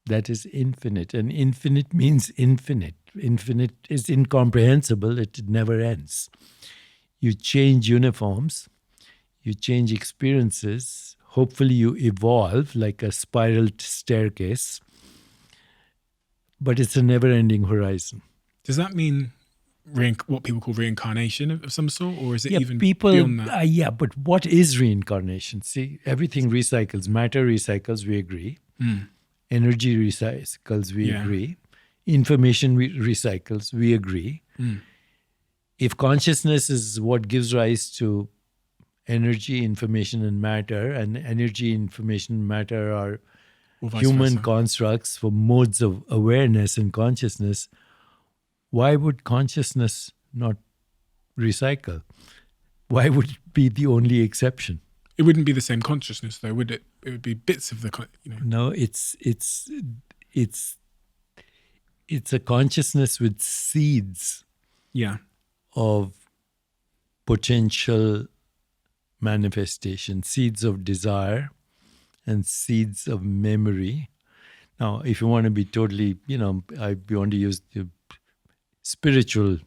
that is infinite. And infinite means infinite. Infinite is incomprehensible. It never ends. You change uniforms. You change experiences. Hopefully you evolve like a spiraled staircase. But it's a never-ending horizon. Does that mean what people call reincarnation of some sort? Or is it even people, beyond that? Yeah, but what is reincarnation? See, everything recycles. Matter recycles, we agree. Energy recycles, we agree. Information recycles, we agree. If consciousness is what gives rise to energy, information, and matter, and energy, information, and matter are human constructs for modes of awareness and consciousness, why would consciousness not recycle? Why would it be the only exception? It wouldn't be the same consciousness, though, would it? It would be bits of the, No, it's a consciousness with seeds of potential manifestation, seeds of desire and seeds of memory. Now, if you want to be totally, I want to use the spiritual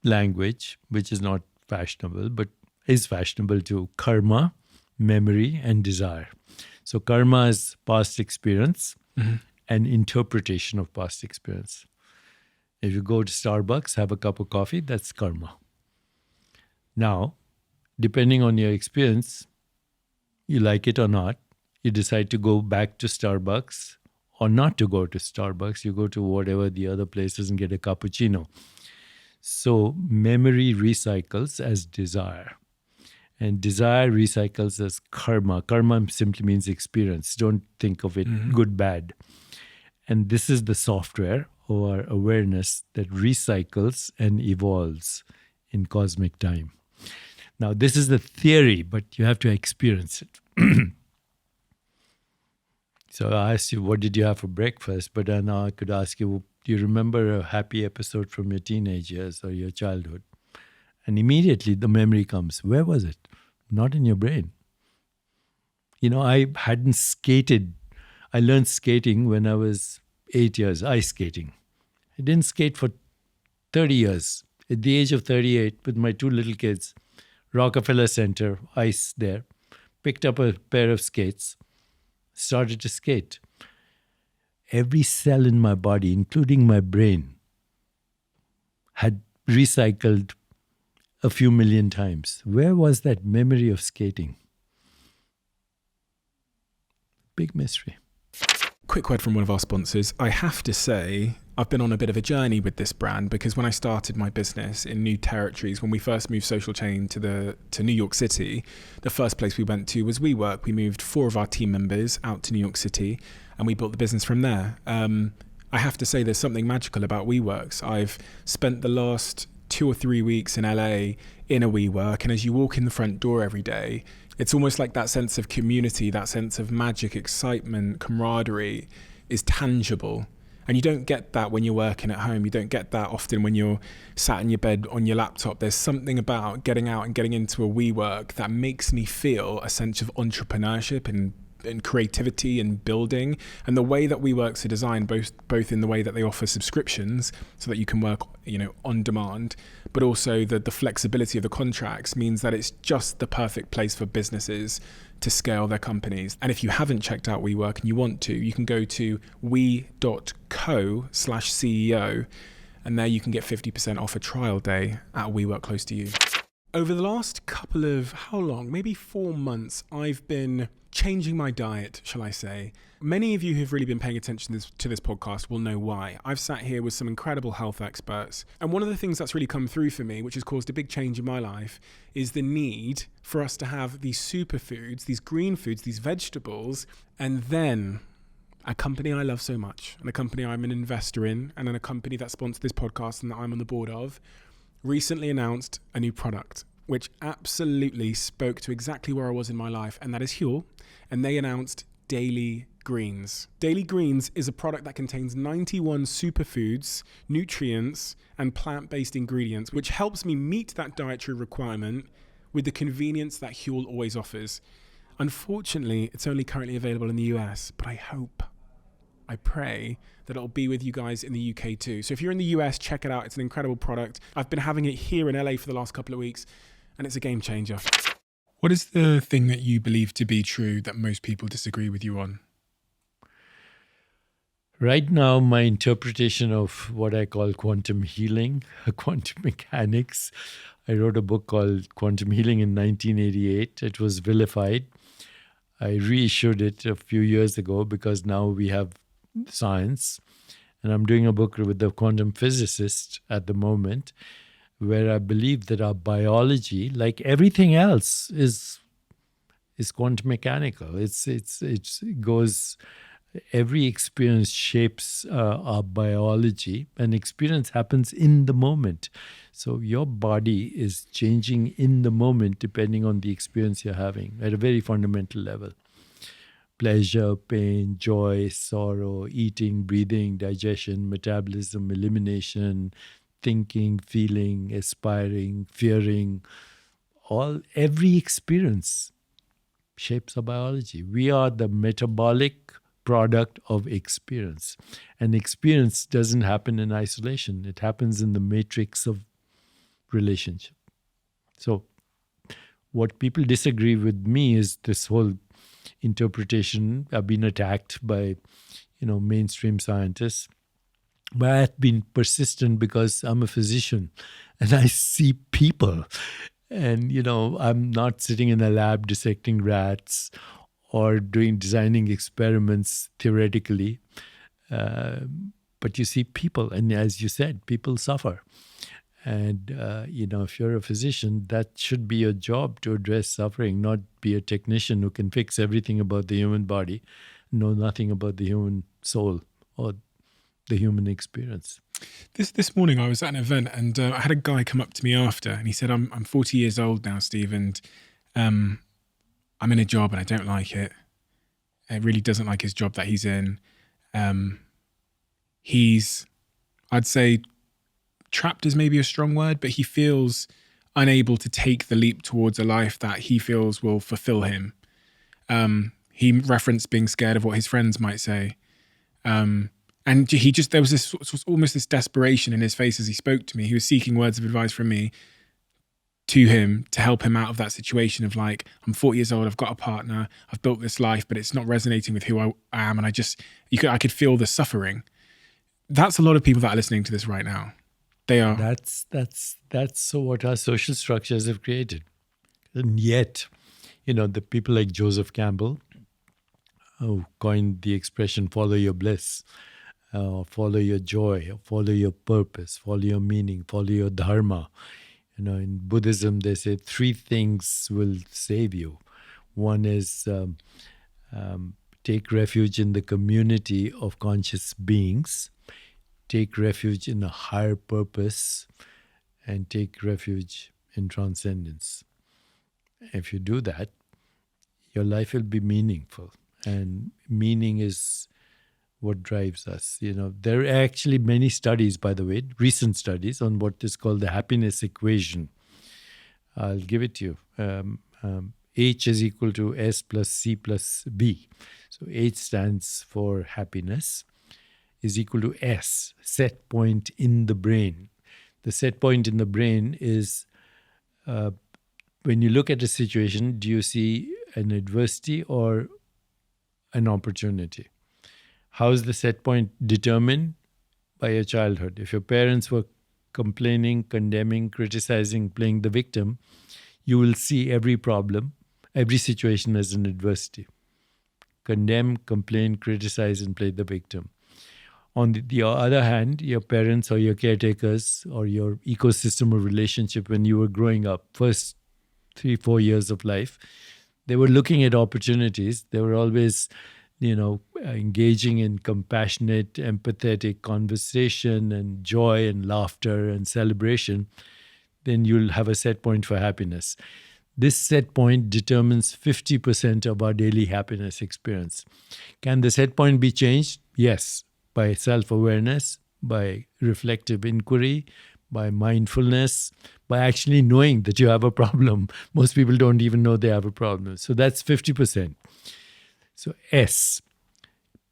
language, which is not fashionable, but is fashionable to karma, memory, and desire. So karma is past experience and interpretation of past experience. If you go to Starbucks, have a cup of coffee, that's karma. Now, depending on your experience, you like it or not, you decide to go back to Starbucks or not to go to Starbucks. You go to whatever the other places and get a cappuccino. So memory recycles as desire. And desire recycles as karma. Karma simply means experience. Don't think of it good, bad. And this is the software or awareness that recycles and evolves in cosmic time. Now, this is the theory, but you have to experience it. So I asked you, what did you have for breakfast? But now I could ask you, do you remember a happy episode from your teenage years or your childhood? And immediately the memory comes. Where was it? Not in your brain. I hadn't skated. I learned skating when I was 8 years, ice skating. I didn't skate for 30 years. At the age of 38, with my 2 little kids, Rockefeller Center, ice there, picked up a pair of skates, started to skate. Every cell in my body, including my brain, had recycled a few million times. Where was that memory of skating? Big mystery. Quick word from one of our sponsors. I have to say, I've been on a bit of a journey with this brand because when I started my business in new territories, when we first moved Social Chain to New York City, the first place we went to was WeWork. We moved 4 of our team members out to New York City and we built the business from there. I have to say there's something magical about WeWorks. I've spent the last 2 or 3 weeks in LA in a WeWork, and as you walk in the front door every day, It's almost like that sense of community, that sense of magic, excitement, camaraderie is tangible. And you don't get that when you're working at home. You don't get that often when you're sat in your bed on your laptop. There's something about getting out and getting into a WeWork that makes me feel a sense of entrepreneurship and creativity and building. And the way that WeWorks are designed, both in the way that they offer subscriptions so that you can work, on demand, but also the flexibility of the contracts means that it's just the perfect place for businesses to scale their companies. And if you haven't checked out WeWork and you want to, you can go to we.co/CEO, and there you can get 50% off a trial day at a WeWork close to you. Over the last couple of, how long? Maybe 4 months, I've been changing my diet, shall I say. Many of you who've really been paying attention to this podcast will know why. I've sat here with some incredible health experts. And one of the things that's really come through for me, which has caused a big change in my life, is the need for us to have these superfoods, these green foods, these vegetables, and then a company I love so much, and a company I'm an investor in, and then a company that sponsored this podcast and that I'm on the board of, recently announced a new product, which absolutely spoke to exactly where I was in my life, and that is Huel. And they announced Daily Greens. Daily Greens is a product that contains 91 superfoods, nutrients, and plant-based ingredients, which helps me meet that dietary requirement with the convenience that Huel always offers. Unfortunately, it's only currently available in the US, but I pray that it'll be with you guys in the UK too. So if you're in the US, check it out. It's an incredible product. I've been having it here in LA for the last couple of weeks, and it's a game changer. What is the thing that you believe to be true that most people disagree with you on? Right now, my interpretation of what I call quantum healing, quantum mechanics. I wrote a book called Quantum Healing in 1988. It was vilified. I reissued it a few years ago because now we have science. And I'm doing a book with a quantum physicist at the moment, where I believe that our biology, like everything else, is quantum mechanical. It goes. Every experience shapes our biology, and experience happens in the moment. So your body is changing in the moment depending on the experience you're having at a very fundamental level. Pleasure, pain, joy, sorrow, eating, breathing, digestion, metabolism, elimination, thinking, feeling, aspiring, fearing, every experience shapes our biology. We are the metabolic product of experience. And experience doesn't happen in isolation. It happens in the matrix of relationship. So what people disagree with me is this whole interpretation. I've been attacked by, mainstream scientists. But I've been persistent because I'm a physician and I see people. And, I'm not sitting in a lab dissecting rats or designing experiments theoretically. But you see people. And as you said, people suffer. And, if you're a physician, that should be your job to address suffering, not be a technician who can fix everything about the human body, know nothing about the human soul or the human experience. This morning I was at an event and I had a guy come up to me after and he said, I'm 40 years old now, Steve, and I'm in a job and I don't like it. He really doesn't like his job that he's in. He's, I'd say, trapped is maybe a strong word, but he feels unable to take the leap towards a life that he feels will fulfill him. He referenced being scared of what his friends might say. And there was almost this desperation in his face as he spoke to me. He was seeking words of advice from me to him to help him out of that situation of like, I'm 40 years old, I've got a partner, I've built this life, but it's not resonating with who I am. And I could feel the suffering. That's a lot of people that are listening to this right now. They are. That's what our social structures have created. And yet, the people like Joseph Campbell, who coined the expression, follow your bliss, follow your joy, follow your purpose, follow your meaning, follow your dharma. In Buddhism, they say 3 things will save you. One is take refuge in the community of conscious beings, take refuge in a higher purpose, and take refuge in transcendence. If you do that, your life will be meaningful. And meaning is what drives us. There are actually many studies, by the way, recent studies on what is called the happiness equation. I'll give it to you. H is equal to S plus C plus B. So H stands for happiness, is equal to S, set point in the brain. The set point in the brain is when you look at a situation, do you see an adversity or an opportunity? How is the set point determined? By your childhood. If your parents were complaining, condemning, criticizing, playing the victim, you will see every problem, every situation as an adversity. Condemn, complain, criticize, and play the victim. On the other hand, your parents or your caretakers or your ecosystem of relationship when you were growing up, first 3-4 years of life, they were looking at opportunities. They were always, engaging in compassionate, empathetic conversation and joy and laughter and celebration. Then you'll have a set point for happiness. This set point determines 50% of our daily happiness experience. Can the set point be changed? Yes, by self-awareness, by reflective inquiry, by mindfulness, by actually knowing that you have a problem. Most people don't even know they have a problem. So that's 50%. So S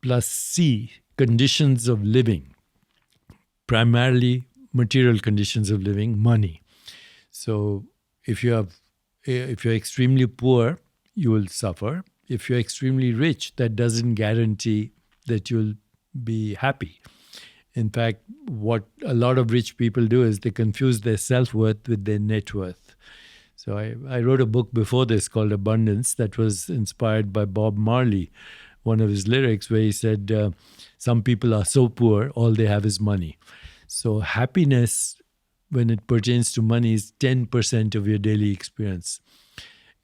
plus C, conditions of living, primarily material conditions of living, money. So if you're extremely poor, you will suffer. If you're extremely rich, that doesn't guarantee that you'll be happy. In fact, what a lot of rich people do is they confuse their self-worth with their net worth. So I wrote a book before this called Abundance that was inspired by Bob Marley, one of his lyrics where he said, some people are so poor, all they have is money. So happiness, when it pertains to money, is 10% of your daily experience.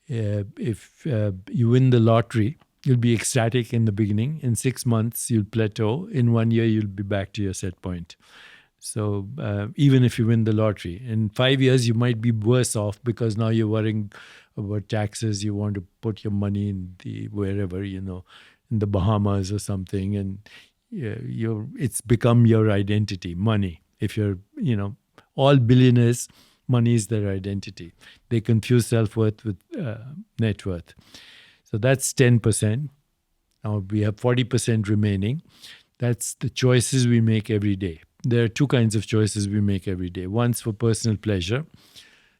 If you win the lottery, you'll be ecstatic in the beginning. In 6 months, you'll plateau. In 1 year, you'll be back to your set point. So even if you win the lottery, in 5 years, you might be worse off because now you're worrying about taxes. You want to put your money in wherever, in the Bahamas or something. And it's become your identity, money. If you're, all billionaires, money is their identity. They confuse self-worth with net worth. So that's 10%. Now we have 40% remaining. That's the choices we make every day. There are two kinds of choices we make every day. One's for personal pleasure,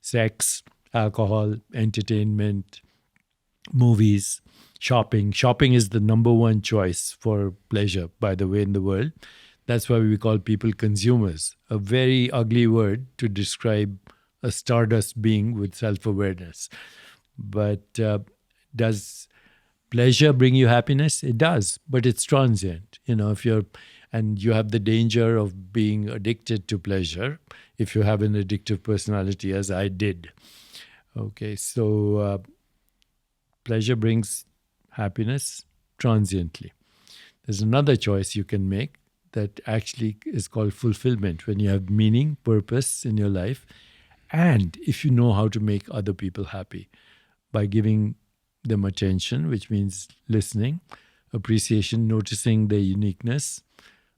sex, alcohol, entertainment, movies, shopping. Shopping is the number one choice for pleasure, by the way, in the world. That's why we call people consumers, a very ugly word to describe a stardust being with self-awareness. But does pleasure bring you happiness? It does, but it's transient. And you have the danger of being addicted to pleasure if you have an addictive personality, as I did. Okay, so pleasure brings happiness transiently. There's another choice you can make that actually is called fulfillment, when you have meaning, purpose in your life, and if you know how to make other people happy by giving them attention, which means listening, appreciation, noticing their uniqueness,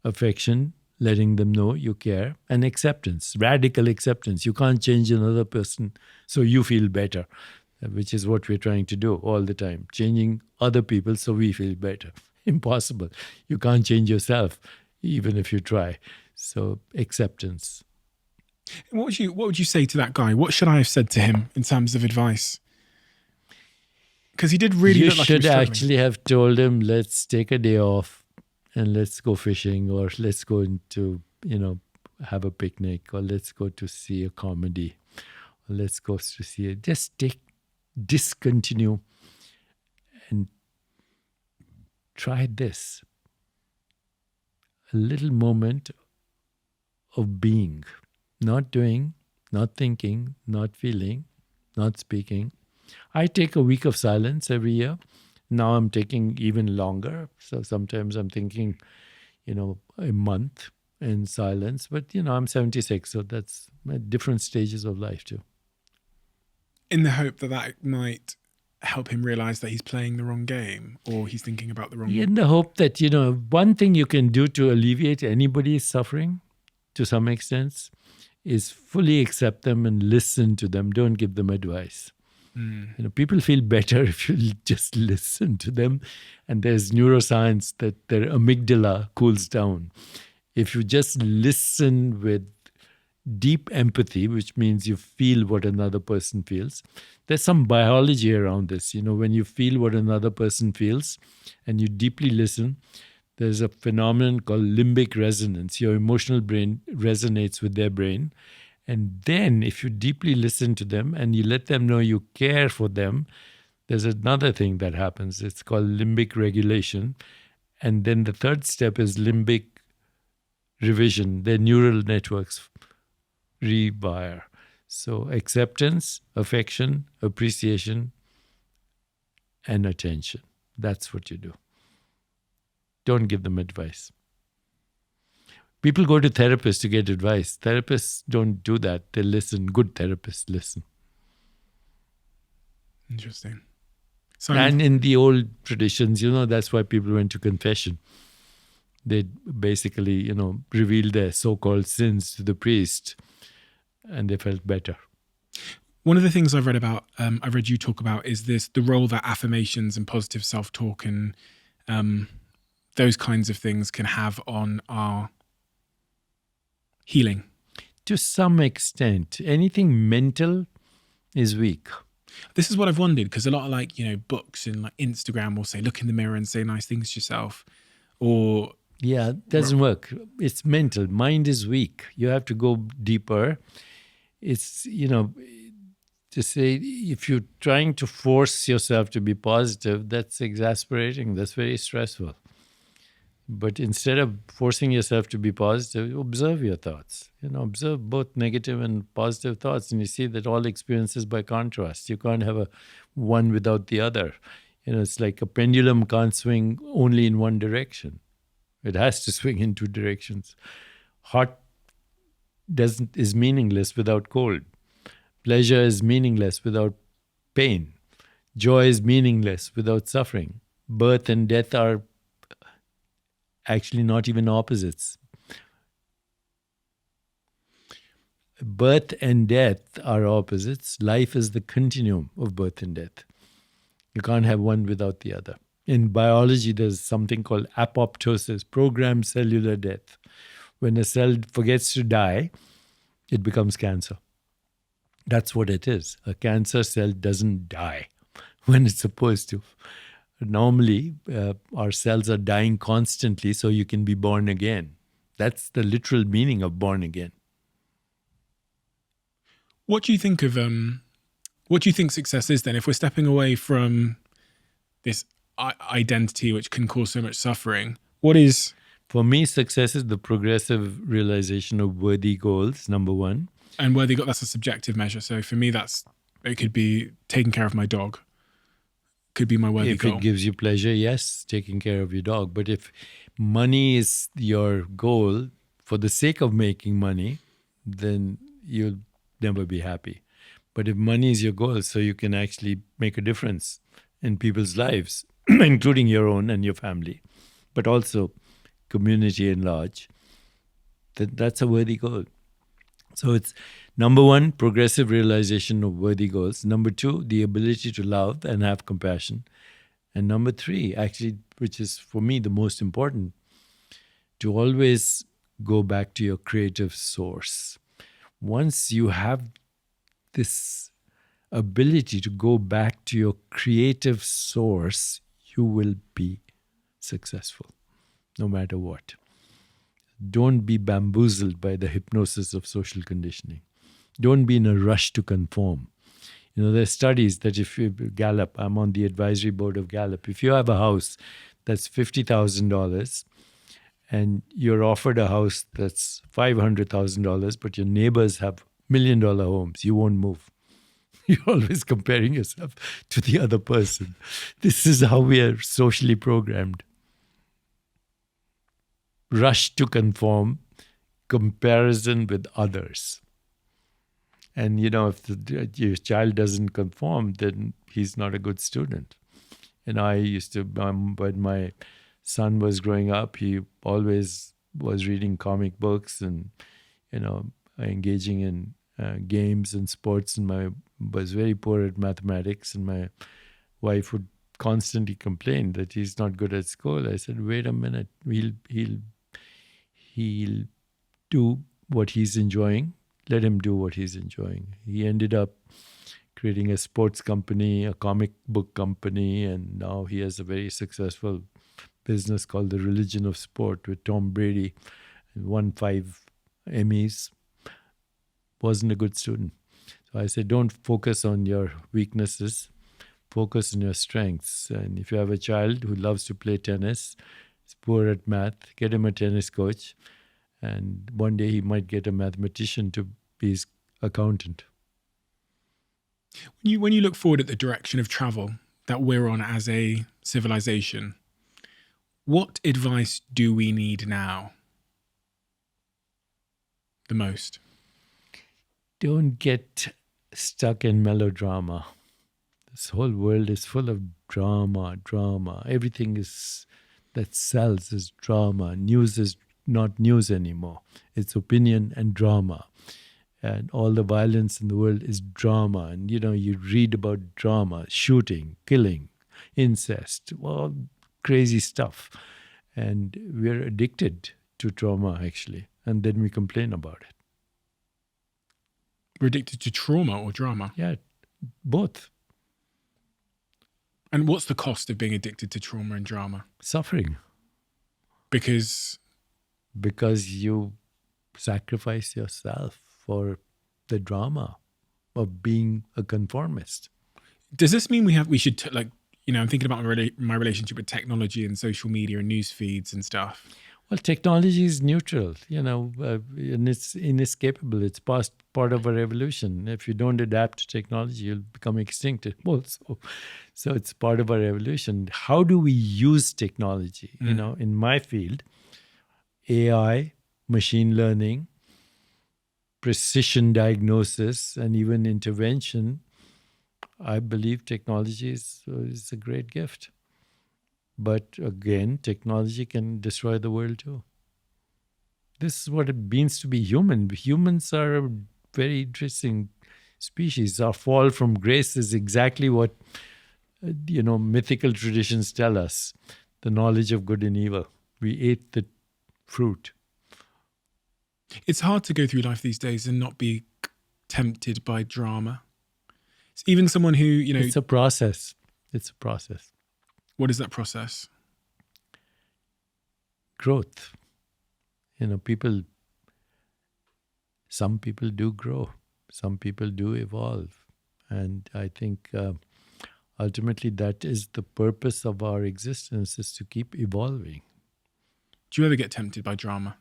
affection, letting them know you care, and acceptance, radical acceptance. You can't change another person so you feel better, which is what we're trying to do all the time, changing other people so we feel better. Impossible. You can't change yourself, even if you try. So acceptance. What would you say to that guy? What should I have said to him in terms of advice? Because he did really look like he was You should struggling. actually have told him, let's take a day off and let's go fishing, or let's go into, have a picnic, or let's go to see a comedy, or let's go to see it. Just discontinue and try this. A little moment of being, not doing, not thinking, not feeling, not speaking. I take a week of silence every year. Now I'm taking even longer. So sometimes I'm thinking, a month in silence. But, I'm 76, so that's at different stages of life too. In the hope that might help him realize that he's playing the wrong game or he's thinking about the wrong game? In the hope that, one thing you can do to alleviate anybody's suffering to some extent is fully accept them and listen to them. Don't give them advice. People feel better if you just listen to them. And there's neuroscience that their amygdala cools down. If you just listen with deep empathy, which means you feel what another person feels. There's some biology around this. When you feel what another person feels and you deeply listen, there's a phenomenon called limbic resonance. Your emotional brain resonates with their brain. And then if you deeply listen to them and you let them know you care for them, there's another thing that happens. It's called limbic regulation. And then the third step is limbic revision. Their neural networks rewire. So acceptance, affection, appreciation, and attention. That's what you do. Don't give them advice. People go to therapists to get advice. Therapists don't do that. They listen. Good therapists listen. Interesting. And in the old traditions, that's why people went to confession. They basically, revealed their so-called sins to the priest, and they felt better. One of the things I've read about, I read you talk about, is the role that affirmations and positive self-talk and those kinds of things can have on our healing. To some extent, anything mental is weak. This is what I've wondered, because a lot of books and Instagram will say, look in the mirror and say nice things to yourself. Or yeah, it doesn't work. It's mental. Mind is weak. You have to go deeper. It's, to say if you're trying to force yourself to be positive, that's exasperating. That's very stressful. But instead of forcing yourself to be positive, observe your thoughts. Observe both negative and positive thoughts. And you see that all experiences by contrast. You can't have one without the other. It's like a pendulum can't swing only in one direction. It has to swing in two directions. Hot is meaningless without cold. Pleasure is meaningless without pain. Joy is meaningless without suffering. Birth and death are actually not even opposites. Birth and death are opposites. Life is the continuum of birth and death. You can't have one without the other. In biology, there's something called apoptosis, programmed cellular death. When a cell forgets to die, it becomes cancer. That's what it is. A cancer cell doesn't die when it's supposed to. Normally, our cells are dying constantly so you can be born again. That's the literal meaning of born again. What do you think of, what do you think success is then? If we're stepping away from this identity which can cause so much suffering, what is... For me, success is the progressive realization of worthy goals, number one. And worthy goals, that's a subjective measure. So for me, it could be taking care of my dog. Could be my worthy goal. If it gives you pleasure, yes, taking care of your dog. But if money is your goal for the sake of making money, then you'll never be happy. But if money is your goal, so you can actually make a difference in people's lives, including your own and your family, but also community at large, that's a worthy goal. So it's number one, progressive realization of worthy goals. Number two, the ability to love and have compassion. And number three, actually, which is for me the most important, to always go back to your creative source. Once you have this ability to go back to your creative source, you will be successful, no matter what. Don't be bamboozled by the hypnosis of social conditioning. Don't be in a rush to conform. There's studies that if you, Gallup, I'm on the advisory board of Gallup, if you have a house that's $50,000 and you're offered a house that's $500,000, but your neighbors have $1 million homes, you won't move. You're always comparing yourself to the other person. This is how we are socially programmed. Rush to conform, comparison with others. And, if your child doesn't conform, then he's not a good student. And I used to, when my son was growing up, he always was reading comic books and, engaging in games and sports. And was very poor at mathematics. And my wife would constantly complain that he's not good at school. I said, wait a minute, he'll do what he's enjoying. Let him do what he's enjoying. He ended up creating a sports company, a comic book company, and now he has a very successful business called The Religion of Sport with Tom Brady. Won 5 Emmys. Wasn't a good student. So I said, don't focus on your weaknesses. Focus on your strengths. And if you have a child who loves to play tennis, is poor at math, get him a tennis coach. And one day he might get a mathematician to be his accountant. When you look forward at the direction of travel that we're on as a civilization, what advice do we need now the most? Don't get stuck in melodrama. This whole world is full of drama. Everything that sells is drama. News is not news anymore. It's opinion and drama. And all the violence in the world is drama. And, you read about drama, shooting, killing, incest, all crazy stuff. And we're addicted to trauma, actually. And then we complain about it. We're addicted to trauma or drama? Yeah, both. And what's the cost of being addicted to trauma and drama? Suffering. Because you sacrifice yourself for the drama of being a conformist. Does this mean we should I'm thinking about my relationship with technology and social media and news feeds and stuff. Well, technology is neutral, and it's inescapable. It's part of our evolution. If you don't adapt to technology, you'll become extinct also. So it's part of our evolution. How do we use technology? In my field, AI, machine learning, precision diagnosis, and even intervention, I believe technology is a great gift. But again, technology can destroy the world too. This is what it means to be human. Humans are a very interesting species. Our fall from grace is exactly what, mythical traditions tell us. The knowledge of good and evil. We ate the fruit. It's hard to go through life these days and not be tempted by drama. It's even someone who, It's a process. What is that process? Growth. Some people do grow. Some people do evolve. And I think ultimately that is the purpose of our existence, is to keep evolving. Do you ever get tempted by drama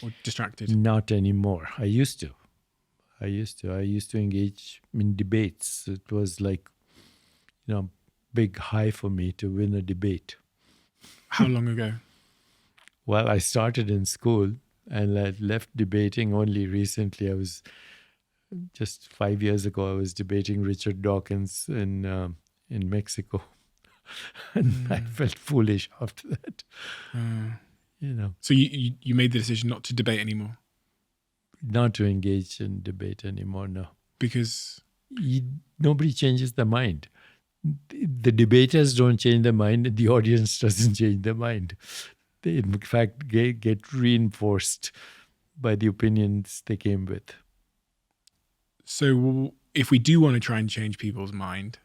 or distracted? Not anymore. I used to. I used to engage in debates. It was like, big high for me to win a debate. How long ago? Well, I started in school and I left debating only recently. I was just 5 years ago. I was debating Richard Dawkins in Mexico, and I felt foolish after that. So you made the decision not to debate anymore? Not to engage in debate anymore. No, because nobody changes their mind. The debaters don't change their mind, and the audience doesn't change their mind. They, in fact, get reinforced by the opinions they came with. So if we do want to try and change people's mind,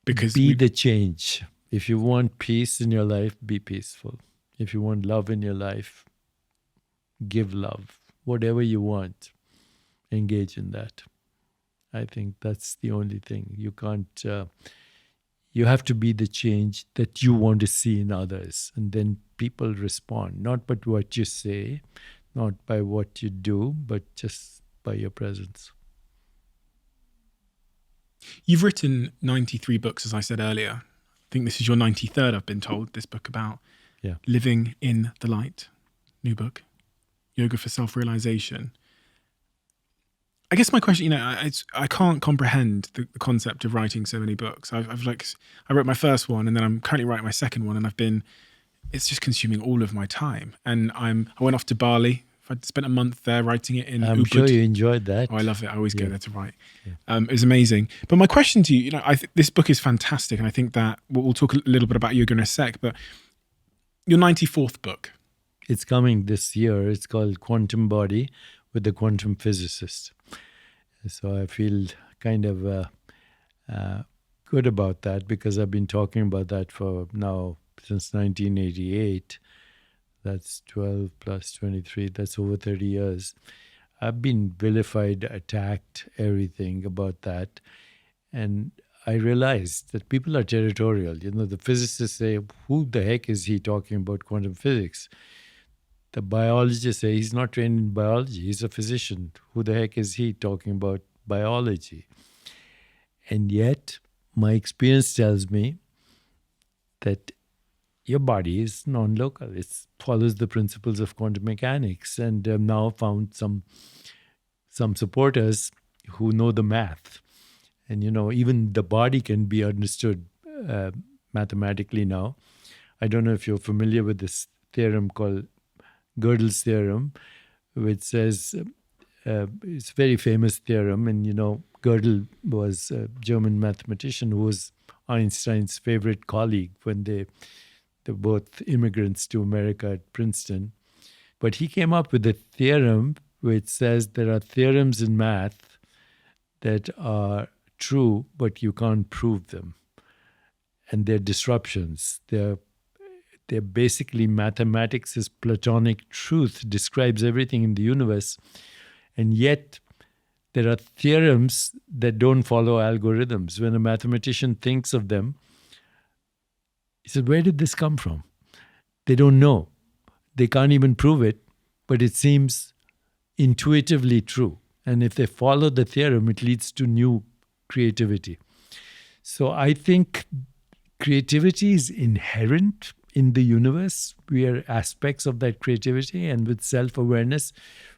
because be the change. If you want peace in your life, be peaceful. If you want love in your life, give love. Whatever you want, engage in that. I think that's the only thing. You can't, you have to be the change that you want to see in others. And then people respond, not by what you say, not by what you do, but just by your presence. You've written 93 books, as I said earlier. I think this is your 93rd, I've been told, this book about living in the light. New book, Yoga for Self-Realization. I guess my question, I can't comprehend the concept of writing so many books. I wrote my first one, and then I'm currently writing my second one, and it's just consuming all of my time. And I went off to Bali. I spent a month there writing it in I'm Ubud. sure you enjoyed that. Oh, I love it. I always go Yeah. there to write. It was amazing. But my question to you, this book is fantastic, and I think that we'll talk a little bit about yoga in a sec. But your 94th book. It's coming this year. It's called Quantum Body with the Quantum Physicist. So I feel kind of good about that because I've been talking about that for now since 1988. That's 12 plus 23. That's over 30 years. I've been vilified, attacked, everything about that. And I realized that people are territorial. The physicists say, who the heck is he talking about quantum physics? The biologists say he's not trained in biology. He's a physician. Who the heck is he talking about biology? And yet, my experience tells me that your body is non-local. It follows the principles of quantum mechanics. And I've now found some supporters who know the math. And, even the body can be understood mathematically now. I don't know if you're familiar with this theorem called Gödel's theorem, which says, it's a very famous theorem. And, Gödel was a German mathematician who was Einstein's favorite colleague when they're both immigrants to America at Princeton. But he came up with a theorem which says there are theorems in math that are true, but you can't prove them. And they're disruptions. They're basically mathematics is Platonic truth, describes everything in the universe. And yet there are theorems that don't follow algorithms. When a mathematician thinks of them, he said, where did this come from? They don't know. They can't even prove it, but it seems intuitively true. And if they follow the theorem, it leads to new creativity. So I think creativity is inherent in the universe. We are aspects of that creativity, and with self-awareness,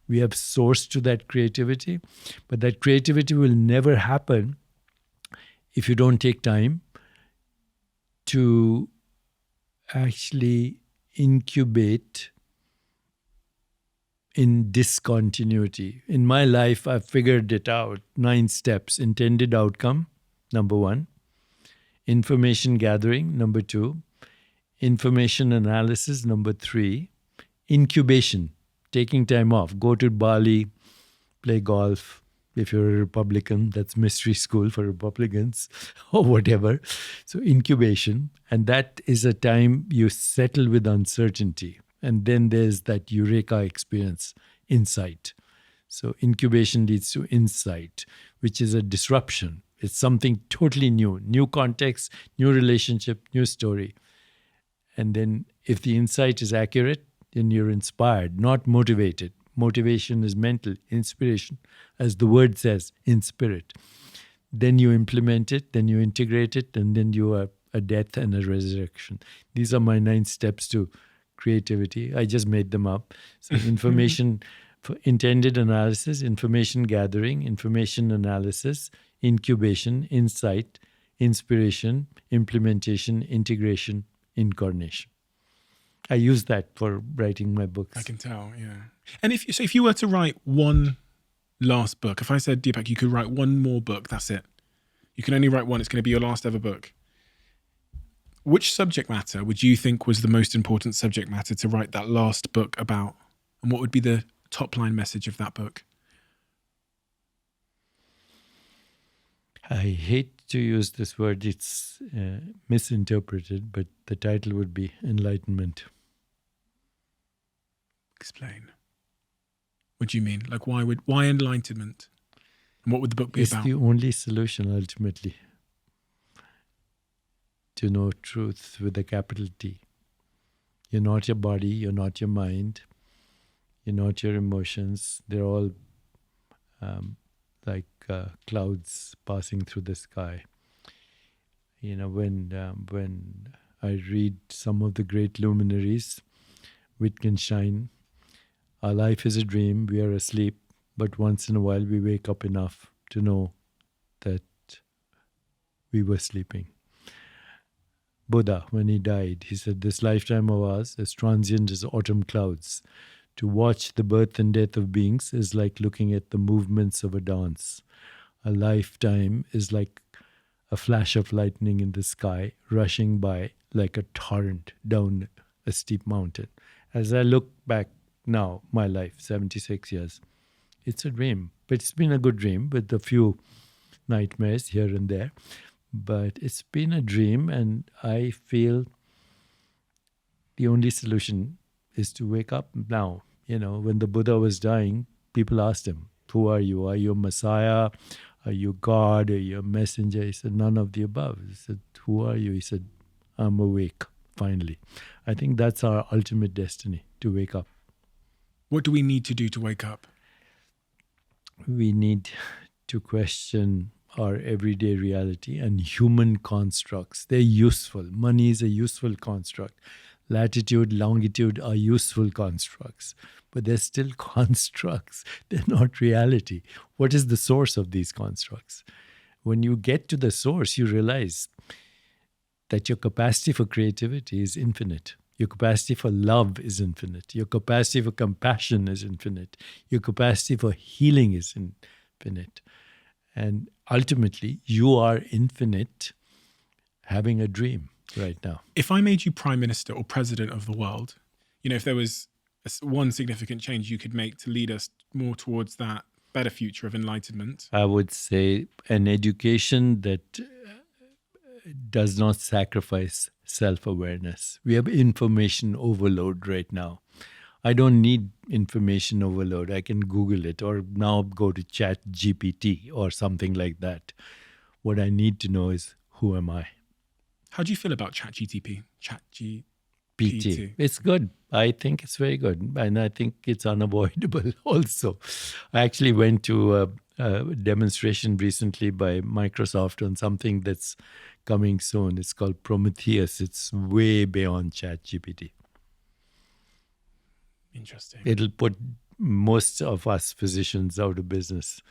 we have source to that creativity. But that creativity will never happen if you don't take time to actually incubate in discontinuity. In my life, I've figured it out. 9 steps. Intended outcome, number 1. Information gathering, number 2. Information analysis, number 3. Incubation, taking time off. Go to Bali, play golf. If you're a Republican, that's mystery school for Republicans or whatever. So incubation, and that is a time you settle with uncertainty. And then there's that eureka experience, insight. So incubation leads to insight, which is a disruption. It's something totally new context, new relationship, new story. And then if the insight is accurate, then you're inspired, not motivated. Motivation is mental, inspiration, as the word says, in spirit. Then you implement it, then you integrate it, and then you are a death and a resurrection. These are my 9 steps to creativity. I just made them up. So information, for intended analysis, information gathering, information analysis, incubation, insight, inspiration, implementation, integration, incarnation. I use that for writing my books. I can tell, yeah. And if you were to write one last book, if I said, Deepak, you could write one more book, that's it. You can only write one, it's going to be your last ever book. Which subject matter would you think was the most important subject matter to write that last book about? And what would be the top line message of that book? I hate to use this word, it's misinterpreted, but the title would be Enlightenment. Explain. What do you mean? Like, why enlightenment? And what would the book be It's about? the only solution, ultimately, to know truth with a capital T. You're not your body, you're not your mind, you're not your emotions. They're all like clouds passing through the sky. When I read some of the great luminaries, Wittgenstein, our life is a dream, we are asleep, but once in a while we wake up enough to know that we were sleeping. Buddha, when he died, he said, "This lifetime of ours, as transient as autumn clouds, to watch the birth and death of beings is like looking at the movements of a dance. A lifetime is like a flash of lightning in the sky, rushing by like a torrent down a steep mountain." As I look back now, my life, 76 years, it's a dream. But it's been a good dream with a few nightmares here and there. But it's been a dream, and I feel the only solution is to wake up now. When the Buddha was dying, people asked him, "Who are you? Are you a Messiah? Are you God? Are you a messenger?" He said, "None of the above." He said, "Who are you?" He said, "I'm awake, finally." I think that's our ultimate destiny, to wake up. What do we need to do to wake up? We need to question our everyday reality and human constructs. They're useful. Money is a useful construct. Latitude, longitude are useful constructs, but they're still constructs. They're not reality. What is the source of these constructs? When you get to the source, you realize that your capacity for creativity is infinite. Your capacity for love is infinite. Your capacity for compassion is infinite. Your capacity for healing is infinite. And ultimately, you are infinite, having a dream right now. If I made you prime minister or president of the world, if there was one significant change you could make to lead us more towards that better future of enlightenment, I would say an education that does not sacrifice self-awareness. We have information overload right now. I don't need information overload. I can Google it or now go to Chat GPT or something like that. What I need to know is, who am I? How do you feel about ChatGPT? PT. It's good. I think it's very good. And I think it's unavoidable also. I actually went to a demonstration recently by Microsoft on something that's coming soon. It's called Prometheus. It's way beyond ChatGPT. Interesting. It'll put most of us physicians out of business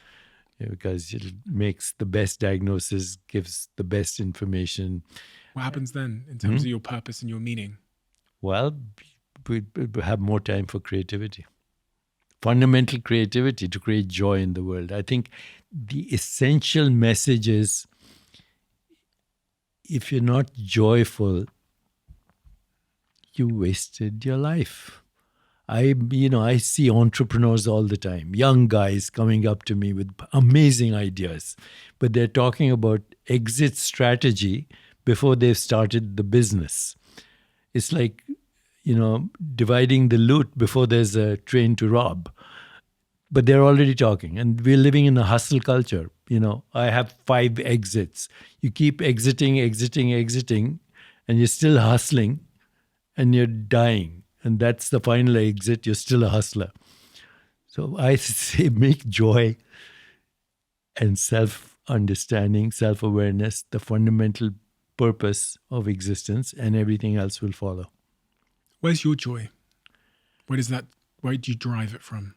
because it makes the best diagnosis, gives the best information. What happens then in terms of your purpose and your meaning? Well, we have more time for creativity. Fundamental creativity to create joy in the world. I think the essential message is, if you're not joyful, you wasted your life. I see entrepreneurs all the time, young guys coming up to me with amazing ideas, but they're talking about exit strategy before they've started the business. It's like, dividing the loot before there's a train to rob. But they're already talking, and we're living in a hustle culture. I have 5 exits. You keep exiting, and you're still hustling, and you're dying. And that's the final exit. You're still a hustler. So I say, make joy and self-understanding, self-awareness, the fundamental purpose of existence, and everything else will follow. Where's your joy? Where do you derive it from?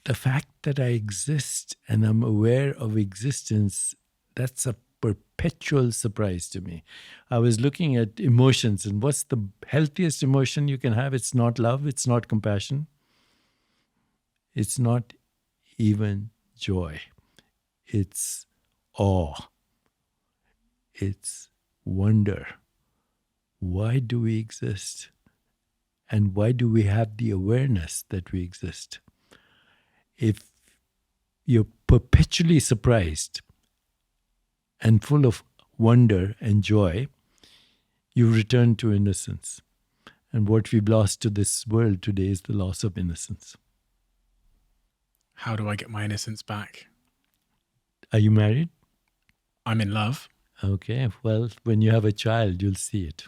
The fact that I exist and I'm aware of existence, that's a perpetual surprise to me. I was looking at emotions, and what's the healthiest emotion you can have? It's not love, it's not compassion, it's not even joy. It's awe. It's wonder. Why do we exist? And why do we have the awareness that we exist? If you're perpetually surprised and full of wonder and joy, you return to innocence. And what we've lost to this world today is the loss of innocence. How do I get my innocence back? Are you married? I'm in love. Okay, well, when you have a child, you'll see it.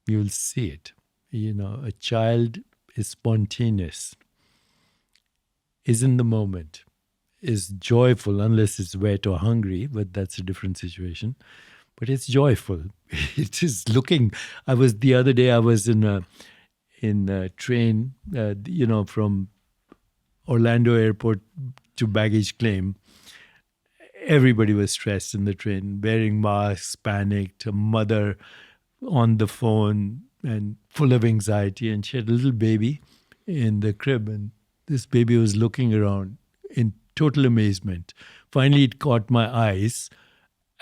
You'll see it. A child is spontaneous, is in the moment, is joyful unless it's wet or hungry, but that's a different situation. But it's joyful. It is looking. The other day I was in a train, from Orlando airport to baggage claim, everybody was stressed in the train, wearing masks, panicked, a mother on the phone and full of anxiety. And she had a little baby in the crib, and this baby was looking around in total amazement. Finally, it caught my eyes,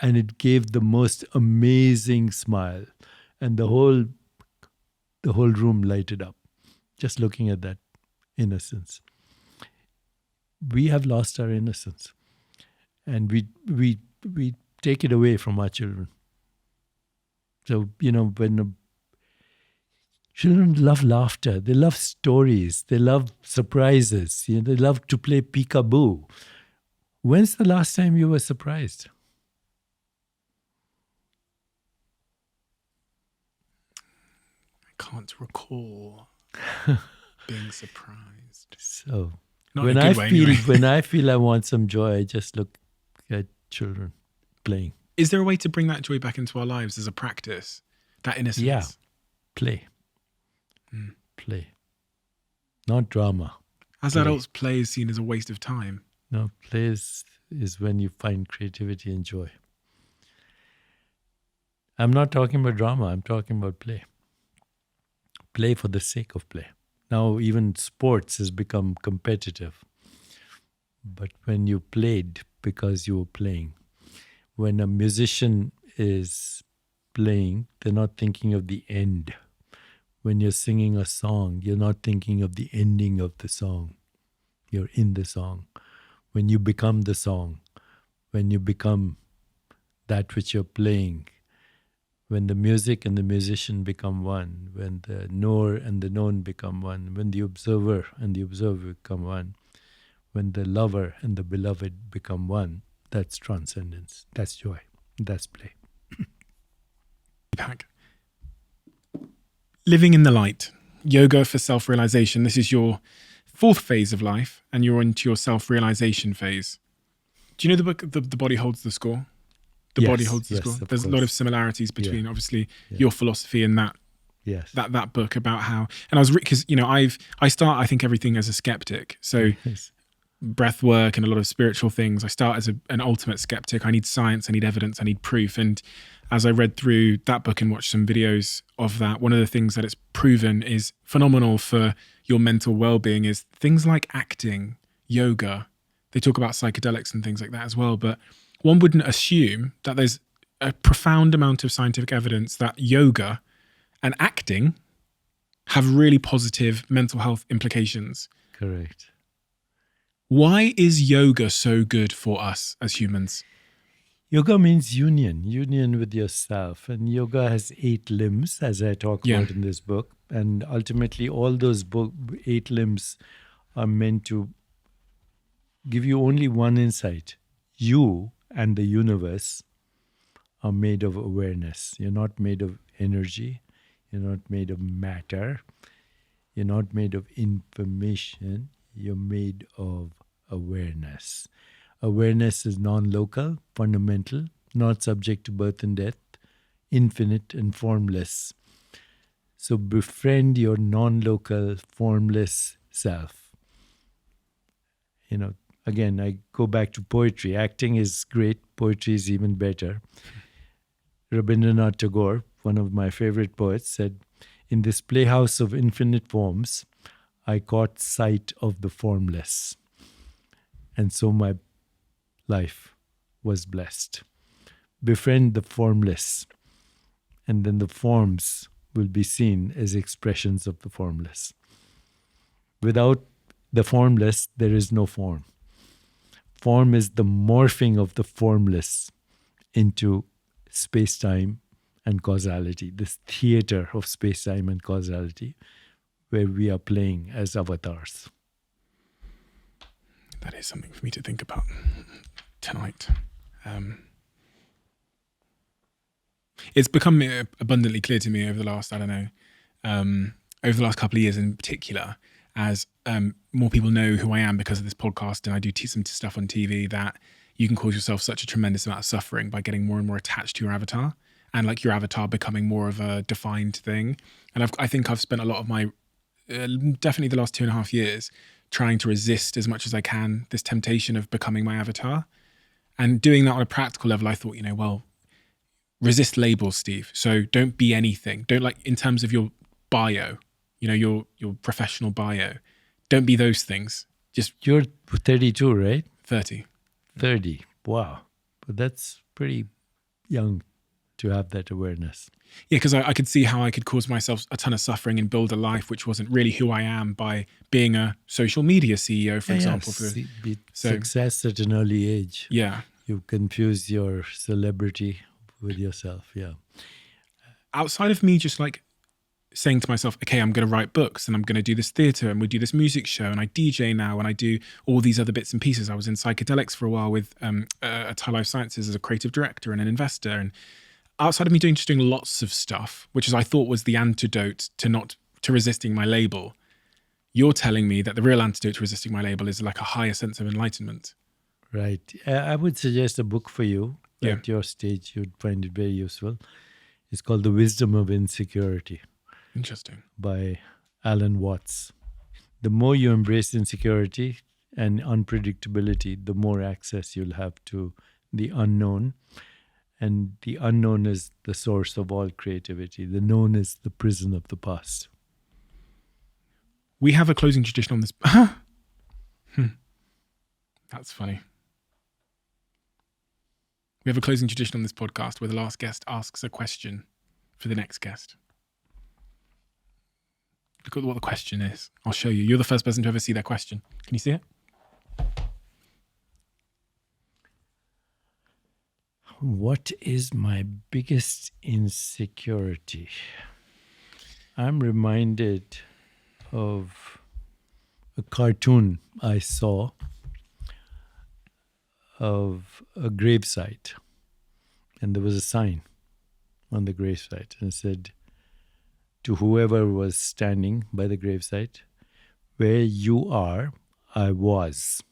and it gave the most amazing smile. And the whole room lighted up, just looking at that innocence. We have lost our innocence, and we take it away from our children. So, when children love laughter, they love stories, they love surprises, they love to play peekaboo. When's the last time you were surprised? I can't recall being surprised. So Not in a good way, anyway. when I feel I want some joy, I just look at children playing. Is there a way to bring that joy back into our lives as a practice? That innocence? Yeah. Play. Play. Not drama. As adults, play is seen as a waste of time. No, play is when you find creativity and joy. I'm not talking about drama. I'm talking about play. Play for the sake of play. Now, even sports has become competitive. But when you played because you were playing, when a musician is playing, they're not thinking of the end. When you're singing a song, you're not thinking of the ending of the song. You're in the song. When you become the song, when you become that which you're playing, when the music and the musician become one, when the knower and the known become one, when the observer and the observer become one, when the lover and the beloved become one, that's transcendence, that's joy, that's play. Deepak, living in the light, yoga for self-realization. This is your fourth phase of life, and you're into your self-realization phase. Do you know the book, The Body Holds the Score? The Body Holds the Score. There's a lot of similarities between, obviously, your philosophy and that. Yes. That book about how, and I was, because, I start, I think, everything as a skeptic. So breath work and a lot of spiritual things, I start as an ultimate skeptic. I need science, I need evidence, I need proof. And as I read through that book and watched some videos of that, one of the things that it's proven is phenomenal for your mental well-being is things like acting, yoga. They talk about psychedelics and things like that as well. But one wouldn't assume that there's a profound amount of scientific evidence that yoga and acting have really positive mental health implications. Correct. Why is yoga so good for us as humans? Yoga means union with yourself. And yoga has 8 limbs, as I talk about in this book. And ultimately, all those 8 limbs are meant to give you only one insight. You and the universe are made of awareness. You're not made of energy. You're not made of matter. You're not made of information. You're made of awareness. Awareness is non-local, fundamental, not subject to birth and death, infinite and formless. So befriend your non-local, formless self. Again, I go back to poetry. Acting is great. Poetry is even better. Rabindranath Tagore, one of my favorite poets, said, "In this playhouse of infinite forms, I caught sight of the formless. And so my life was blessed." Befriend the formless, and then the forms will be seen as expressions of the formless. Without the formless, there is no form. Form is the morphing of the formless into space-time and causality, this theater of space-time and causality, where we are playing as avatars. That is something for me to think about tonight. It's become abundantly clear to me over the last, over the last couple of years in particular, as more people know who I am because of this podcast, and I do some stuff on TV, that you can cause yourself such a tremendous amount of suffering by getting more and more attached to your avatar, and like your avatar becoming more of a defined thing. And I think I've spent a lot of my, definitely the last 2.5 years, trying to resist as much as I can this temptation of becoming my avatar. And doing that on a practical level, I thought, well, resist labels, Steve. So don't be anything. Don't, like, in terms of your bio, your professional bio, don't be those things. Just You're 32, right? 30. 30. Wow. But that's pretty young to have that awareness. Yeah, because I could see how I could cause myself a ton of suffering and build a life which wasn't really who I am by being a social media CEO, for example. Success at an early age. Yeah. You confuse your celebrity with yourself. Yeah. Outside of me just like saying to myself, okay, I'm going to write books and I'm going to do this theatre and we do this music show and I DJ now and I do all these other bits and pieces. I was in psychedelics for a while with Thai Life Sciences as a creative director and an investor. And outside of me doing lots of stuff, which I thought was the antidote to resisting my label, you're telling me that the real antidote to resisting my label is like a higher sense of enlightenment. Right. I would suggest a book for you at your stage. You'd find it very useful. It's called The Wisdom of Insecurity. Interesting. By Alan Watts. The more you embrace insecurity and unpredictability, the more access you'll have to the unknown. And the unknown is the source of all creativity. The known is the prison of the past. We have a closing tradition on this. That's funny. We have a closing tradition on this podcast where the last guest asks a question for the next guest. Look at what the question is. I'll show you. You're the first person to ever see that question. Can you see it? What is my biggest insecurity? I'm reminded of a cartoon I saw of a gravesite. And there was a sign on the gravesite. And it said, to whoever was standing by the gravesite, where you are, I was.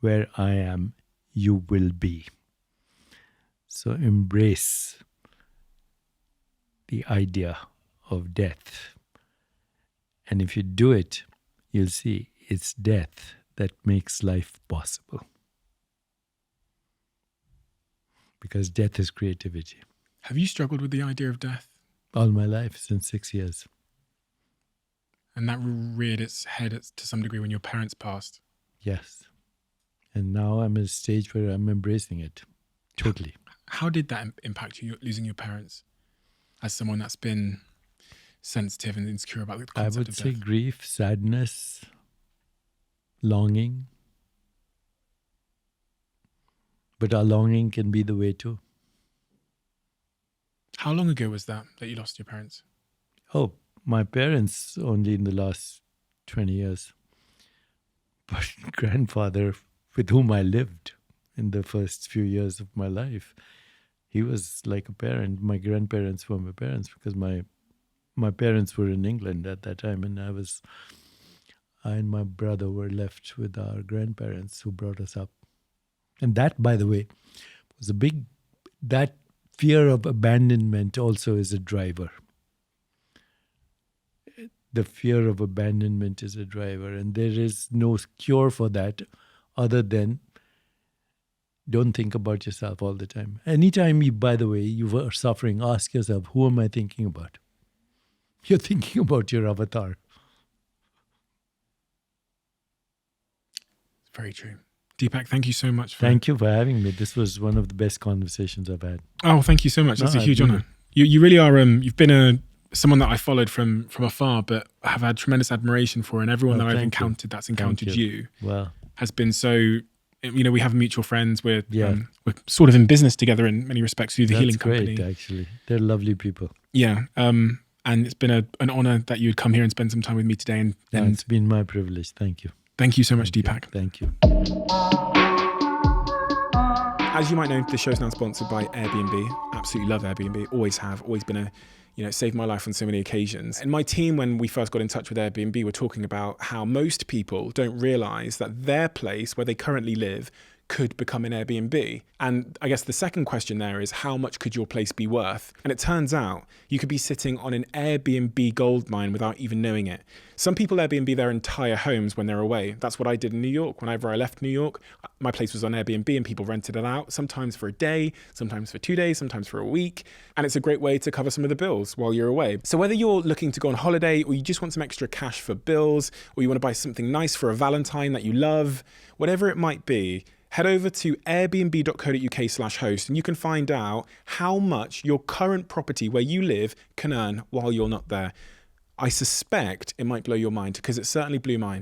Where I am, you will be. So embrace the idea of death. And if you do it, you'll see it's death that makes life possible. Because death is creativity. Have you struggled with the idea of death? All my life, since 6 years. And that reared its head to some degree when your parents passed? Yes. And now I'm at a stage where I'm embracing it. Totally. How did that impact you, losing your parents, as someone that's been sensitive and insecure about the concept of death? I would say grief, sadness, longing. But our longing can be the way too. How long ago was that you lost your parents? Oh, my parents only in the last 20 years. But grandfather, with whom I lived in the first few years of my life, he was like a parent. My grandparents were my parents because my parents were in England at that time, and I and my brother were left with our grandparents who brought us up. And that, by the way, was that fear of abandonment also is a driver. The fear of abandonment is a driver, and there is no cure for that other than don't think about yourself all the time. Anytime by the way, you are suffering, ask yourself, who am I thinking about? You're thinking about your avatar. Very true. Deepak, thank you so much. Thank you for having me. This was one of the best conversations I've had. Oh, thank you so much. That's a huge honor. You really are. You've been someone that I followed from afar, but have had tremendous admiration for, and everyone that I've encountered that's encountered you has been so. We have mutual friends. We're sort of in business together in many respects through the Healing Company. That's great, actually. They're lovely people. Yeah. And it's been an honor that you'd come here and spend some time with me today. And it's been my privilege. Thank you. Thank you so much, Deepak. Thank you. As you might know, the show's now sponsored by Airbnb. Absolutely love Airbnb. Always have. Always been saved my life on so many occasions. And my team, when we first got in touch with Airbnb, were talking about how most people don't realize that their place where they currently live could become an Airbnb. And I guess the second question there is, how much could your place be worth? And it turns out you could be sitting on an Airbnb goldmine without even knowing it. Some people Airbnb their entire homes when they're away. That's what I did in New York. Whenever I left New York, my place was on Airbnb and people rented it out, sometimes for a day, sometimes for 2 days, sometimes for a week. And it's a great way to cover some of the bills while you're away. So whether you're looking to go on holiday, or you just want some extra cash for bills, or you want to buy something nice for a Valentine that you love, whatever it might be, head over to airbnb.co.uk/host and you can find out how much your current property where you live can earn while you're not there. I suspect it might blow your mind, because it certainly blew mine.